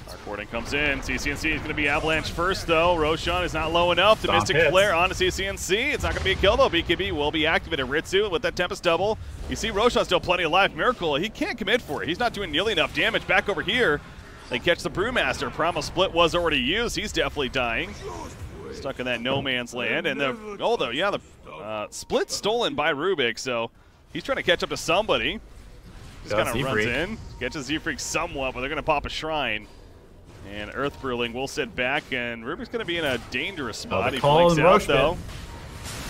Arc Warden comes in. CCNC is going to be Avalanche first, though. Roshan is not low enough. The Mystic Flare onto CCNC. It's not going to be a kill, though. BKB will be activated. Ritsu with that Tempest double. You see Roshan still plenty alive. Miracle, he can't commit for it. He's not doing nearly enough damage. Back over here, they catch the Brewmaster. Primal Split was already used. He's definitely dying. Stuck in that no man's land. And the split stolen by Rubik, so he's trying to catch up to somebody. Just kind of runs in, catches Z-Freak somewhat, but they're going to pop a Shrine. And Earth Brewling will sit back, and Rubik's going to be in a dangerous spot. He blinks out, though.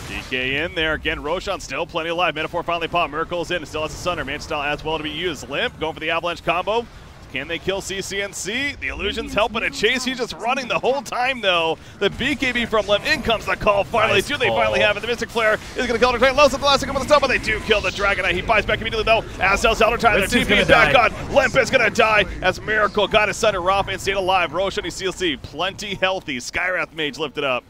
DK in there. Again, Roshan still plenty alive. Metaphor finally popped. Miracle's in. Still has a Sunder. Man style as well to be used. Limp going for the Avalanche combo. Can they kill CCNC? The Illusion's helping to chase. He's just running the whole time, though. The BKB from Limp. In comes the call. Finally, nice do they finally have it? The Mystic Flare is going to kill Elder Loves at the last second with the stun, but they do kill the Dragonite. He buys back immediately, though. As does Elder Their TP is back on. Limp is going to die as Miracle got his Sunder off and stayed alive. Roshan, you see, plenty healthy. Skywrath Mage lifted up.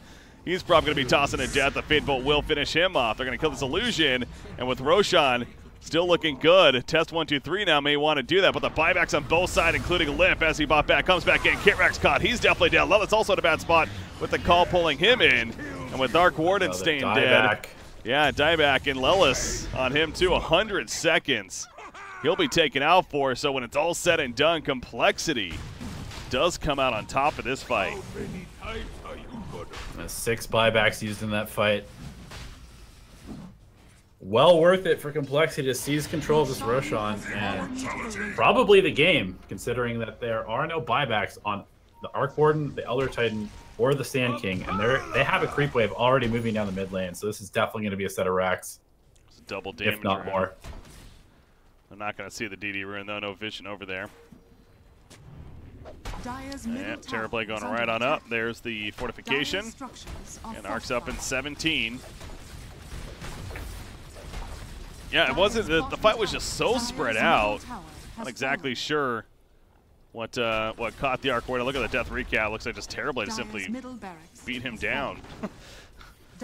He's probably going to be tossing to death. The Fate Bolt will finish him off. They're going to kill this Illusion, and with Roshan still looking good. test321 now may want to do that, but the buybacks on both sides, including Limp, as he bought back, comes back in. Kitrak's caught. He's definitely down. Lelis also in a bad spot with the call pulling him in. And with Dark Warden staying dead. Yeah, dieback and Lelis on him too. 100 seconds. He'll be taken out for, so when it's all said and done, compLexity does come out on top of this fight. 6 buybacks used in that fight. Well worth it for compLexity to seize control of this Roshan, and probably the game, considering that there are no buybacks on the Arc Warden, the Elder Titan, or the Sand King, and they have a creep wave already moving down the mid lane, so this is definitely going to be a set of racks. It's a double damage, if not more. I'm not going to see the DD rune, though. No vision over there. And Terrorblade going right on up. There's the fortification, and Arc's up in 17. Yeah, it wasn't. The fight was just so spread out. Not exactly sure what caught the Arc Warden. Look at the death recap. Looks like just Terrorblade simply beat him down.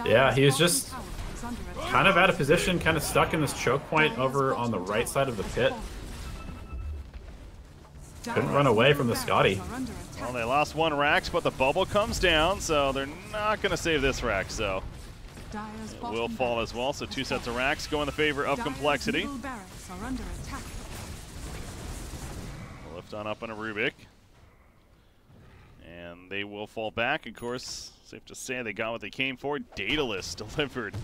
Yeah, he was just kind of out of position, kind of stuck in this choke point over on the right side of the pit. Couldn't run away from the Scotty. Well, they lost one Rax, but the bubble comes down, so they're not going to save this Rax. So it will fall as well. So 2 sets of Rax go in the favor of compLexity. Lift on up on a Rubik. And they will fall back. Of course, safe to say they got what they came for. Daedalus delivered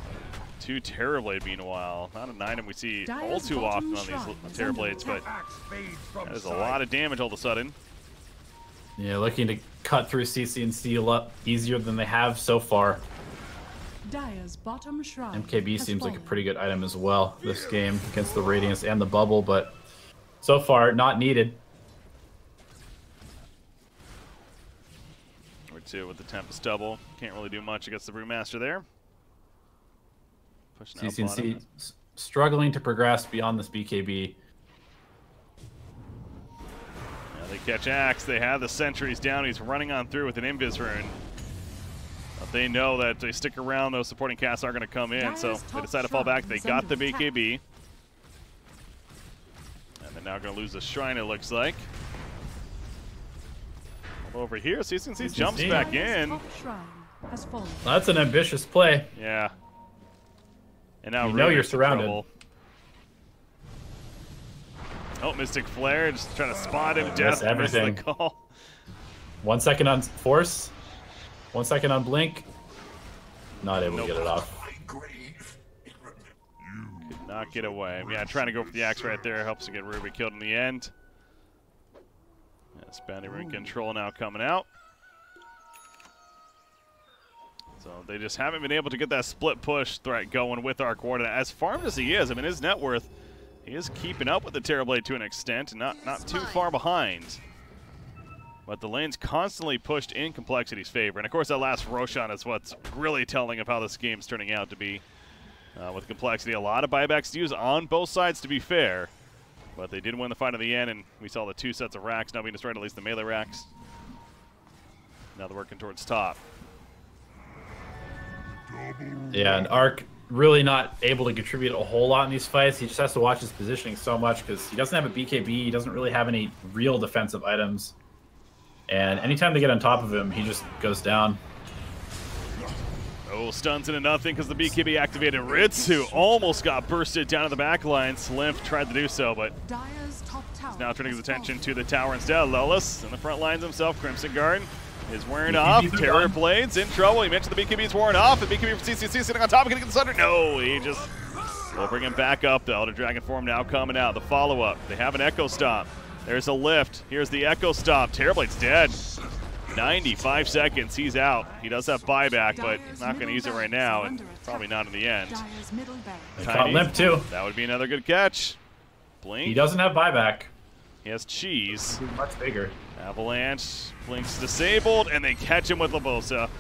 to Terrorblade, meanwhile. Not an item we see all too often on these Terrorblades, but that is a lot of damage all of a sudden. Yeah, looking to cut through CCNC a lot easier than they have so far. MKB seems like a pretty good item as well this game against the Radiance and the Bubble, but so far not needed. Or 2 with the Tempest double. Can't really do much against the Brewmaster there. CCNC struggling to progress beyond this BKB. catch Axe. They have the sentries down. He's running on through with an Invis rune. But they know that if they stick around, those supporting casts aren't going to come in, so they decide to fall back. They got the BKB. And they're now going to lose the shrine, it looks like. Over here, CCNC jumps back in. That's an ambitious play. Yeah. And now you know you're surrounded. Trouble. Oh, Mystic Flare, just trying to spot him. That's everything. The call. 1 second on Force. 1 second on Blink. Not able to get it off. Could not get away. Yeah, trying to go for the axe right there. Helps to get Ruby killed in the end. Yes, bounty rune control now coming out. So they just haven't been able to get that split push threat going with Arc Warden. As farmed as he is, I mean, his net worth, he is keeping up with the Terrorblade to an extent, and not too far behind. But the lane's constantly pushed in complexity's favor. And of course, that last Roshan is what's really telling of how this game's turning out to be. With complexity, a lot of buybacks to use on both sides, to be fair. But they did win the fight in the end, and we saw the 2 sets of racks now being destroyed, at least the melee racks. Now they're working towards top. Yeah, and Arc really not able to contribute a whole lot in these fights. He just has to watch his positioning so much because he doesn't have a BKB. He doesn't really have any real defensive items. And anytime they get on top of him, he just goes down. Oh, stuns into nothing because the BKB activated. Ritsu almost got bursted down to the back line. Slimp tried to do so, but he's now turning his attention to the tower instead. Lelis in the front lines himself. Crimson Guard is wearing off. Terror Blades in trouble. He mentioned the BKB is wearing off. The BKB from CCC sitting on top. Getting the Thunder. No, he just will bring him back up. The Elder Dragon form now coming out. The follow-up. They have an Echo Stop. There's a lift. Here's the Echo Stop. Terrorblade's dead. 95 seconds. He's out. He does have buyback, but not going to use it right now, and probably not in the end. They caught Limp, too. That would be another good catch. Blink. He doesn't have buyback. He has cheese. He's much bigger. Avalanche. Blink's disabled, and they catch him with Labosa.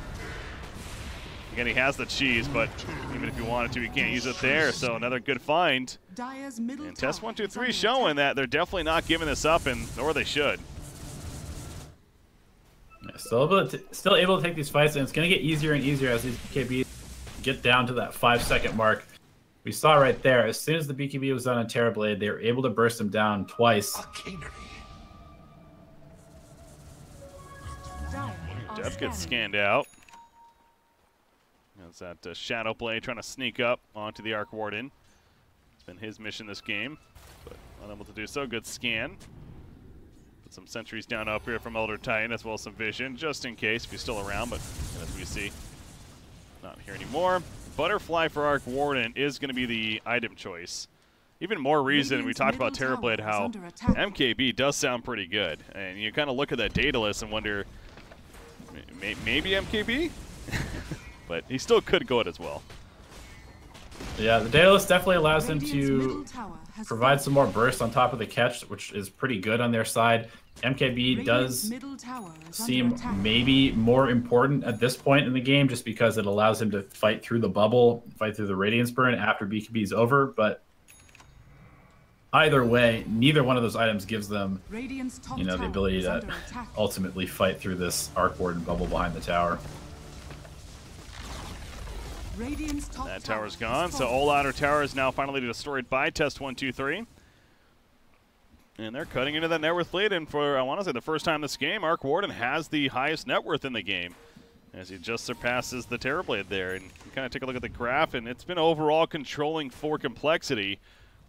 Again, he has the cheese, but even if he wanted to, he can't use it there, so another good find. And test321 showing that they're definitely not giving this up, and nor they should. Yeah, still able to take these fights, and it's going to get easier and easier as these BKBs get down to that 5-second mark. We saw right there, as soon as the BKB was done on Terrorblade, they were able to burst him down twice. Jeff gets scanned out. That's that Shadow Blade trying to sneak up onto the Arc Warden. It's been his mission this game, but unable to do so. Good scan. Put some sentries down up here from Elder Titan, as well as some vision, just in case if he's still around, but as we see, not here anymore. Butterfly for Arc Warden is going to be the item choice. Even more reason, we talked about Terrorblade, how MKB does sound pretty good. And you kind of look at that data list and wonder, maybe MKB? But he still could go it as well. Yeah, the data list definitely allows him to provide some more burst on top of the catch, which is pretty good on their side. MKB does seem maybe more important at this point in the game just because it allows him to fight through the bubble, fight through the Radiance Burn after BKB is over, but either way, neither one of those items gives them, you know, the ability to ultimately fight through this Arc Warden bubble behind the tower. That tower's gone, so all outer tower is now finally destroyed by test321. And they're cutting into that net worth lead, and for, I want to say, the first time this game, Arc Warden has the highest net worth in the game, as he just surpasses the Terrorblade there. And you kind of take a look at the graph, and it's been overall controlling for complexity.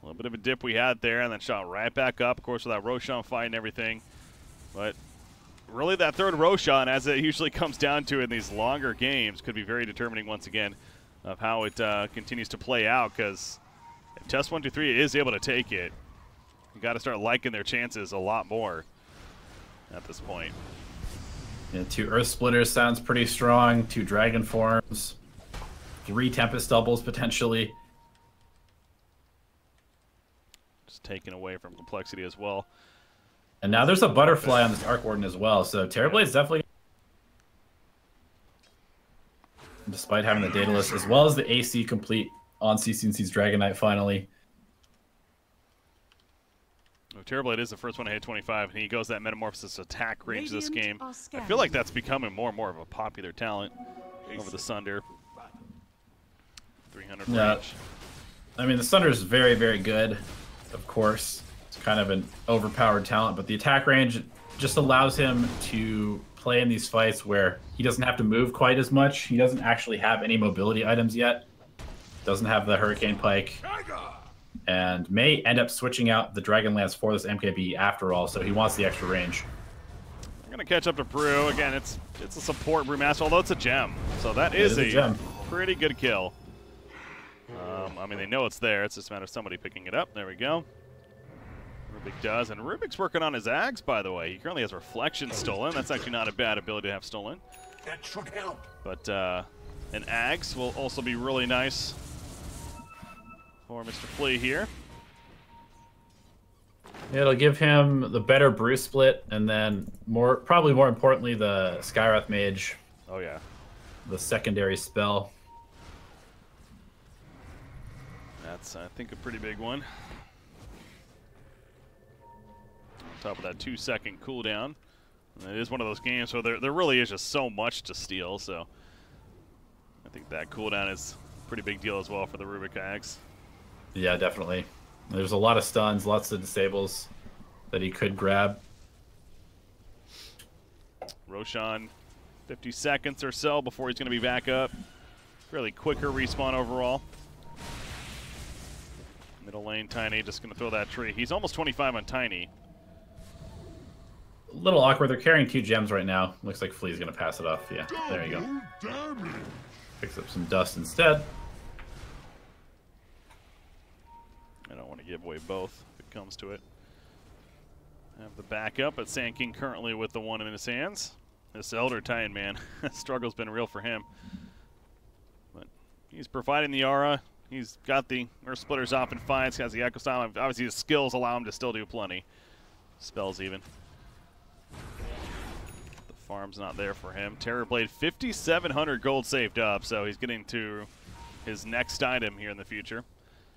A little bit of a dip we had there, and then shot right back up, of course, with that Roshan fight and everything. But really, that third Roshan, as it usually comes down to in these longer games, could be very determining once again of how it continues to play out, because if test321 is able to take it, you got to start liking their chances a lot more at this point. Yeah, 2 Earth Splitters sounds pretty strong, 2 Dragon Forms, 3 Tempest doubles potentially. Just taken away from complexity as well. And now there's a Butterfly on this Arc Warden as well, so Terrorblade's definitely, despite having the data list, as well as the AC complete on CCNC's Dragon Knight finally. Terrorblade is the first one to hit 25, and he goes that Metamorphosis attack range this game. I feel like that's becoming more and more of a popular talent over the Sunder. 300 range. I mean, the Sunder is very, very good, of course. It's kind of an overpowered talent, but the attack range just allows him to play in these fights where he doesn't have to move quite as much. He doesn't actually have any mobility items yet. Doesn't have the Hurricane Pike. And may end up switching out the Dragon Lance for this MKB after all, so he wants the extra range. I'm going to catch up to Brew. Again, it's a support Brewmaster, although it's a gem. So that is a gem. Pretty good kill. I mean, they know it's there. It's just a matter of somebody picking it up. There we go. Rubik does, and Rubik's working on his Ags, by the way. He currently has Reflection stolen. That's actually not a bad ability to have stolen. That should help. But an Ags will also be really nice for Mr. Flea here. It'll give him the better Brew split, and then probably more importantly, the Skywrath Mage. Oh yeah. The secondary spell. That's, I think, a pretty big one. On top of that 2-second cooldown. And it is one of those games where there really is just so much to steal, so I think that cooldown is a pretty big deal as well for the Rubik Ags. Yeah, definitely. There's a lot of stuns, lots of disables that he could grab. Roshan, 50 seconds or so before he's going to be back up. Fairly quicker respawn overall. Middle lane, Tiny, just going to throw that tree. He's almost 25 on Tiny. A little awkward. They're carrying 2 gems right now. Looks like Flea's going to pass it off. Yeah, there you go. Picks up some dust instead. I don't want to give away both if it comes to it. Have the backup, but Sand King currently with the one in his hands. This Elder Titan, man, struggle's been real for him. But he's providing the aura. He's got the Earth Splitters off in fights, has the Echo Style. Obviously, his skills allow him to still do plenty. Spells even. The farm's not there for him. Terrorblade, 5,700 gold saved up, so he's getting to his next item here in the future.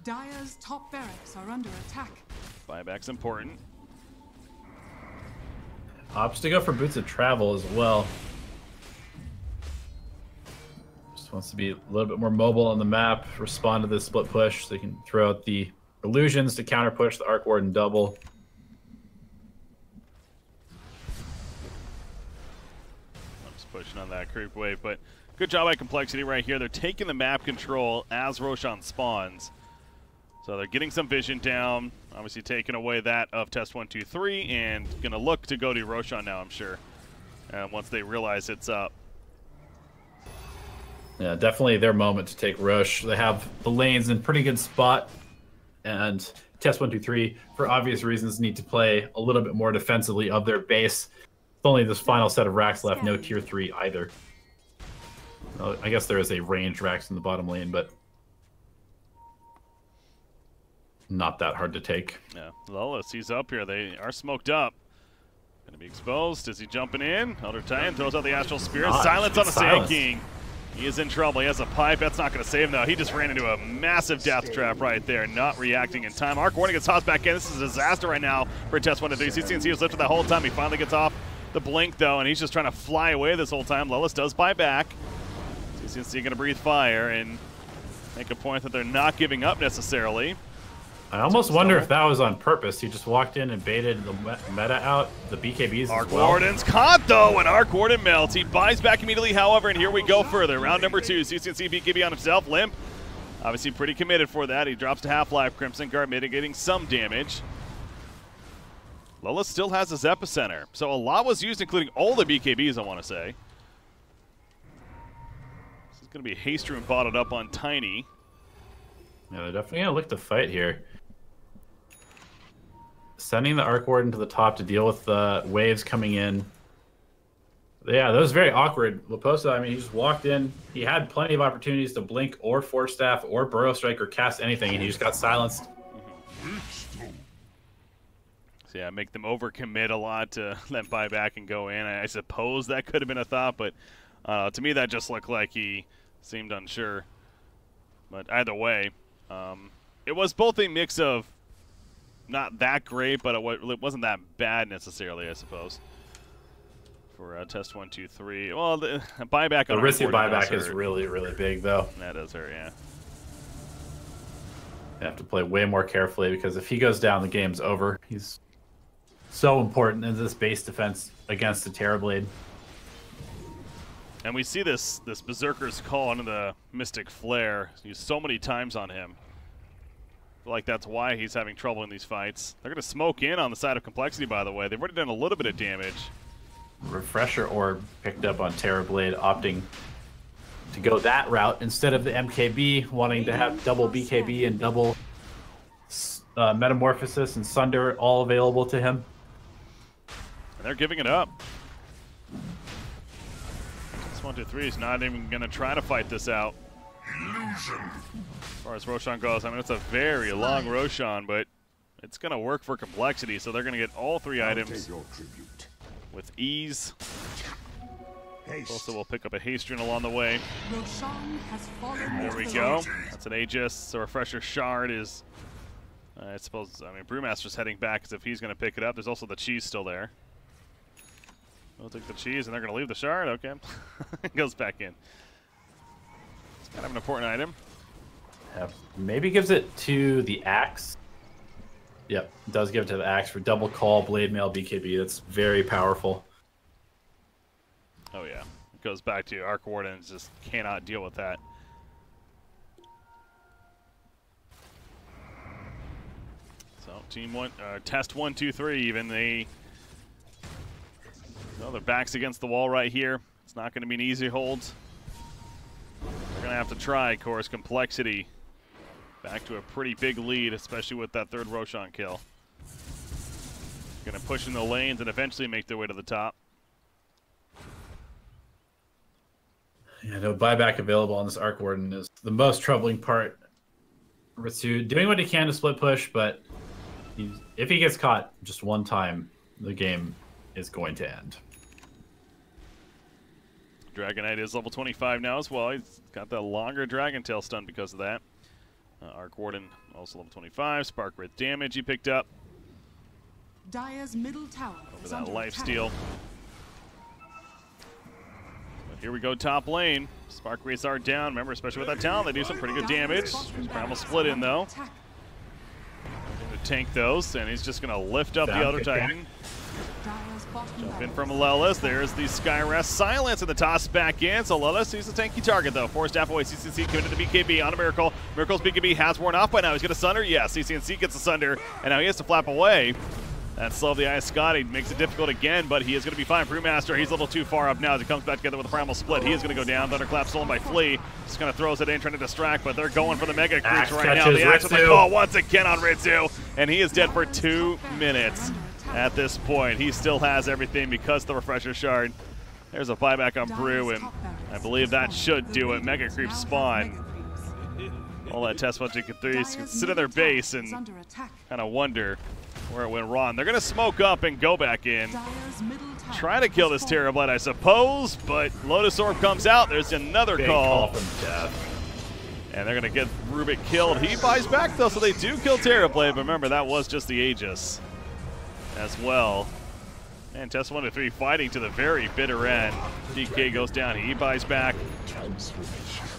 Dire's top barracks are under attack. Buyback's important. Opts to go for Boots of Travel as well. Just wants to be a little bit more mobile on the map, respond to this split push, so he can throw out the illusions to counter push the Arc Warden double. I'm just pushing on that creep wave, but good job by compLexity right here. They're taking the map control as Roshan spawns. So they're getting some vision down, obviously taking away that of test321, and going to look to go to Roshan now, I'm sure, once they realize it's up. Yeah, definitely their moment to take Roche. They have the lanes in pretty good spot, and test321, for obvious reasons, need to play a little bit more defensively of their base. It's only this final set of racks left, no tier 3 either. Well, I guess there is a ranged racks in the bottom lane, but not that hard to take. Yeah, Lullis, he's up here. They are smoked up. Going to be exposed. Is he jumping in? Elder Titan throws out the Astral Spirit. Silence on the Sand King. He is in trouble. He has a pipe. That's not going to save him, though. He just ran into a massive death trap right there, not reacting in time. Arc Warning gets tossed back in. This is a disaster right now for test321. CCNC was lifted that whole time. He finally gets off the blink, though, and he's just trying to fly away this whole time. Lullis does buy back. CCNC going to breathe fire and make a point that they're not giving up necessarily. I almost wonder if that was on purpose. He just walked in and baited the meta out, the BKBs Arc as well. Warden's caught, though, and Arc Warden melts. He buys back immediately, however, and here we go further. Round number 2, CCNC BKB on himself. Limp, obviously pretty committed for that. He drops to Half-Life. Crimson Guard mitigating some damage. Lola still has his Epicenter, so a lot was used, including all the BKBs, I want to say. This is going to be Haste Room bottled up on Tiny. Yeah, they're definitely going to look to fight here. Sending the Arc Warden to the top to deal with the waves coming in. Yeah, that was very awkward. Leposa, I mean, he just walked in. He had plenty of opportunities to blink or Force Staff or Burrow Strike or cast anything, and he just got silenced. So yeah, make them overcommit a lot to then buy back and go in. I suppose that could have been a thought, but to me that just looked like he seemed unsure. But either way, it was both a mix of not that great, but it wasn't that bad necessarily, I suppose. For test123. Well, the buyback on the risky buyback is really, really big, though. That does hurt, yeah. You have to play way more carefully because if he goes down, the game's over. He's so important in this base defense against the Terrorblade. And we see this Berserker's Call into the Mystic Flare used so many times on him. I feel like that's why he's having trouble in these fights. They're going to smoke in on the side of complexity, by the way. They've already done a little bit of damage. Refresher Orb picked up on Terrorblade, opting to go that route instead of the MKB, wanting to have double BKB and double Metamorphosis and Sunder all available to him. And they're giving it up. This 1-2-3 is not even going to try to fight this out. As far as Roshan goes, I mean, it's a very long Roshan, but it's going to work for complexity, so they're going to get all 3 items with ease. Also, we'll pick up a haste rune along the way. There we go. That's an Aegis. The Refresher Shard is, I suppose, I mean, Brewmaster's heading back as if he's going to pick it up. There's also the cheese still there. We'll take the cheese, and they're going to leave the shard. Okay. It goes back in. It's kind of an important item. Yeah, maybe gives it to the Axe. Yep, does give it to the Axe for double call, Blade Mail, BKB. That's very powerful. Oh, yeah. It goes back to Arc Wardens, just cannot deal with that. So, test 1-2-3 even. Their backs against the wall right here. It's not going to be an easy hold. They're going to have to try, of course. Complexity back to a pretty big lead, especially with that 3rd Roshan kill. Going to push in the lanes and eventually make their way to the top. Yeah, no buyback available on this Arc Warden is the most troubling part. Ritsu doing what he can to split push, but if he gets caught just one time, the game is going to end. Dragonite is level 25 now as well. He's got the longer Dragon Tail stun because of that. Arc Warden also level 25. Spark Wraith damage he picked up. Dire's middle tower over that lifesteal. Here we go, top lane. Spark Wraiths are down. Remember, especially with that talent, they do some pretty good damage. There's Primal Split in, though. Going to tank those, and he's just going to lift up the Elder Titan. Jump in from Lelis. There's the Skyrest Silence, and the toss back in. So Lelis sees the tanky target, though. Forced half away. CCNC committed to BKB on a Miracle. Miracle's BKB has worn off by now. He's going to Sunder. Yes, CCNC gets a Sunder, and now he has to flap away. That Slow of the Eye Scotty makes it difficult again, but he is going to be fine. Brewmaster, he's a little too far up now as he comes back together with a Primal Split. He is going to go down. Thunderclap stolen by Flea. Just kind of throws it in, trying to distract, but they're going for the Mega Creeps right now. The Axe with the call once again on Ritsu, and he is dead for 2 minutes at this point. He still has everything because of the Refresher Shard. There's a buyback on Brew, and I believe that should do it. Mega Creeps spawn. All that test 1-2-3s can sit in their base and kind of wonder where it went wrong. They're going to smoke up and go back in. Try to kill this Terrorblade, I suppose, but Lotus Orb comes out. There's another call. And they're going to get Rubik killed. He buys back, though, so they do kill Terrorblade. But remember, that was just the Aegis as well. And test 1-2-3 fighting to the very bitter end. DK goes down. He buys back.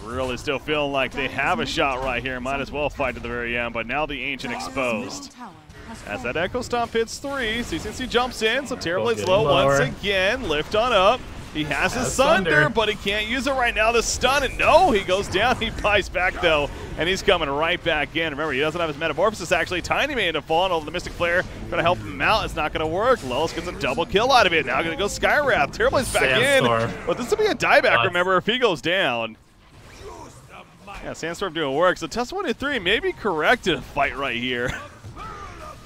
Really still feeling like they have a shot right here. Might as well fight to the very end, but now the Ancient exposed. As that Echo Stomp hits 3, CCNC jumps in, so Terrorblade's low once again. Lift on up. He has his Sunder, but he can't use it right now. The stun, and no, he goes down. He buys back, though, and he's coming right back in. Remember, he doesn't have his Metamorphosis, actually. Tiny made to fall, and over the Mystic Flare. Going to help him out. It's not going to work. Lelis gets a double kill out of it. Now going to go Skywrath. Terrorblade's back in. But this will be a dieback, remember, if he goes down. Yeah, Sandstorm doing work. So test 1-3 may be correct to fight right here.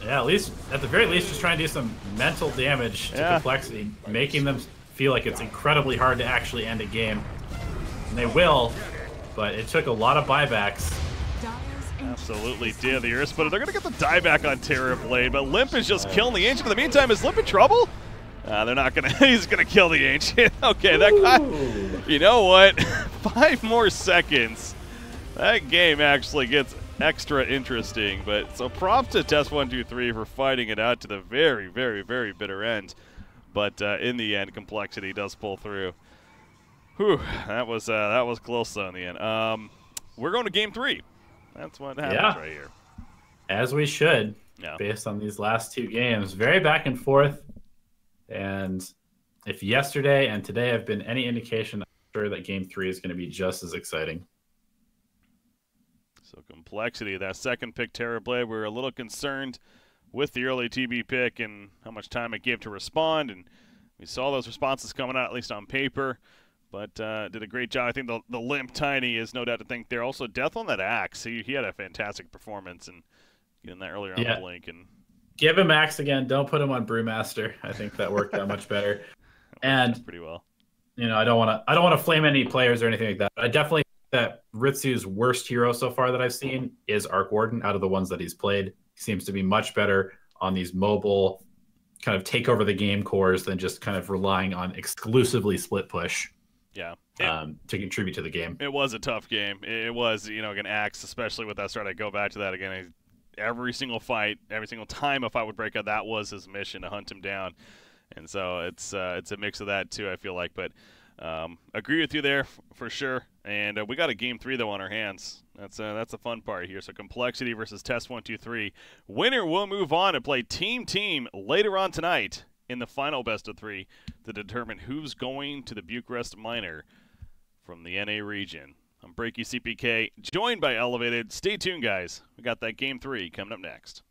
Yeah, at the very least, just trying to do some mental damage to complexity, making them feel like it's incredibly hard to actually end a game. And they will, but it took a lot of buybacks. Absolutely did. The Earth Splitter. They're going to get the dieback on Terrorblade, but Limp is just killing the Ancient. In the meantime, is Limp in trouble? They're not going to. He's going to kill the Ancient. Okay, that guy. You know what? 5 more seconds. That game actually gets extra interesting. But so props to test123 for fighting it out to the very, very, very bitter end. But in the end, compLexity does pull through. Whew, that was close though in the end. We're going to game 3. That's what happens right here. As we should, based on these last 2 games. Very back and forth. And if yesterday and today have been any indication, I'm sure that game 3 is going to be just as exciting. So compLexity, that second pick, Terrorblade, we're a little concerned with the early TB pick and how much time it gave to respond. And we saw those responses coming out, at least on paper. But did a great job. I think the limp Tiny is no doubt to think there. Also, Death on that axe. He had a fantastic performance and getting that earlier on the Blink. And give him axe again. Don't put him on Brewmaster. I think that worked out much better. And pretty well. You know, I don't want to flame any players or anything like that. I definitely think that Ritsu's worst hero so far that I've seen is Arc Warden. Out of the ones that he's played, he seems to be much better on these mobile, kind of take over the game cores than just kind of relying on exclusively split push. Yeah. To contribute to the game. It was a tough game. It was, you know, again, Axe, especially with that start. I go back to that again. Every single fight, every single time a fight would break out, that was his mission, to hunt him down. And so it's a mix of that too, I feel like. But agree with you there for sure. And we got a game 3 though on our hands. That's the fun part here. So compLexity versus test123. Winner will move on and play team later on tonight in the final best of 3 to determine who's going to the Bucharest Minor from the NA region. I'm BreakyCPK, joined by Elevated. Stay tuned, guys. We got that game 3 coming up next.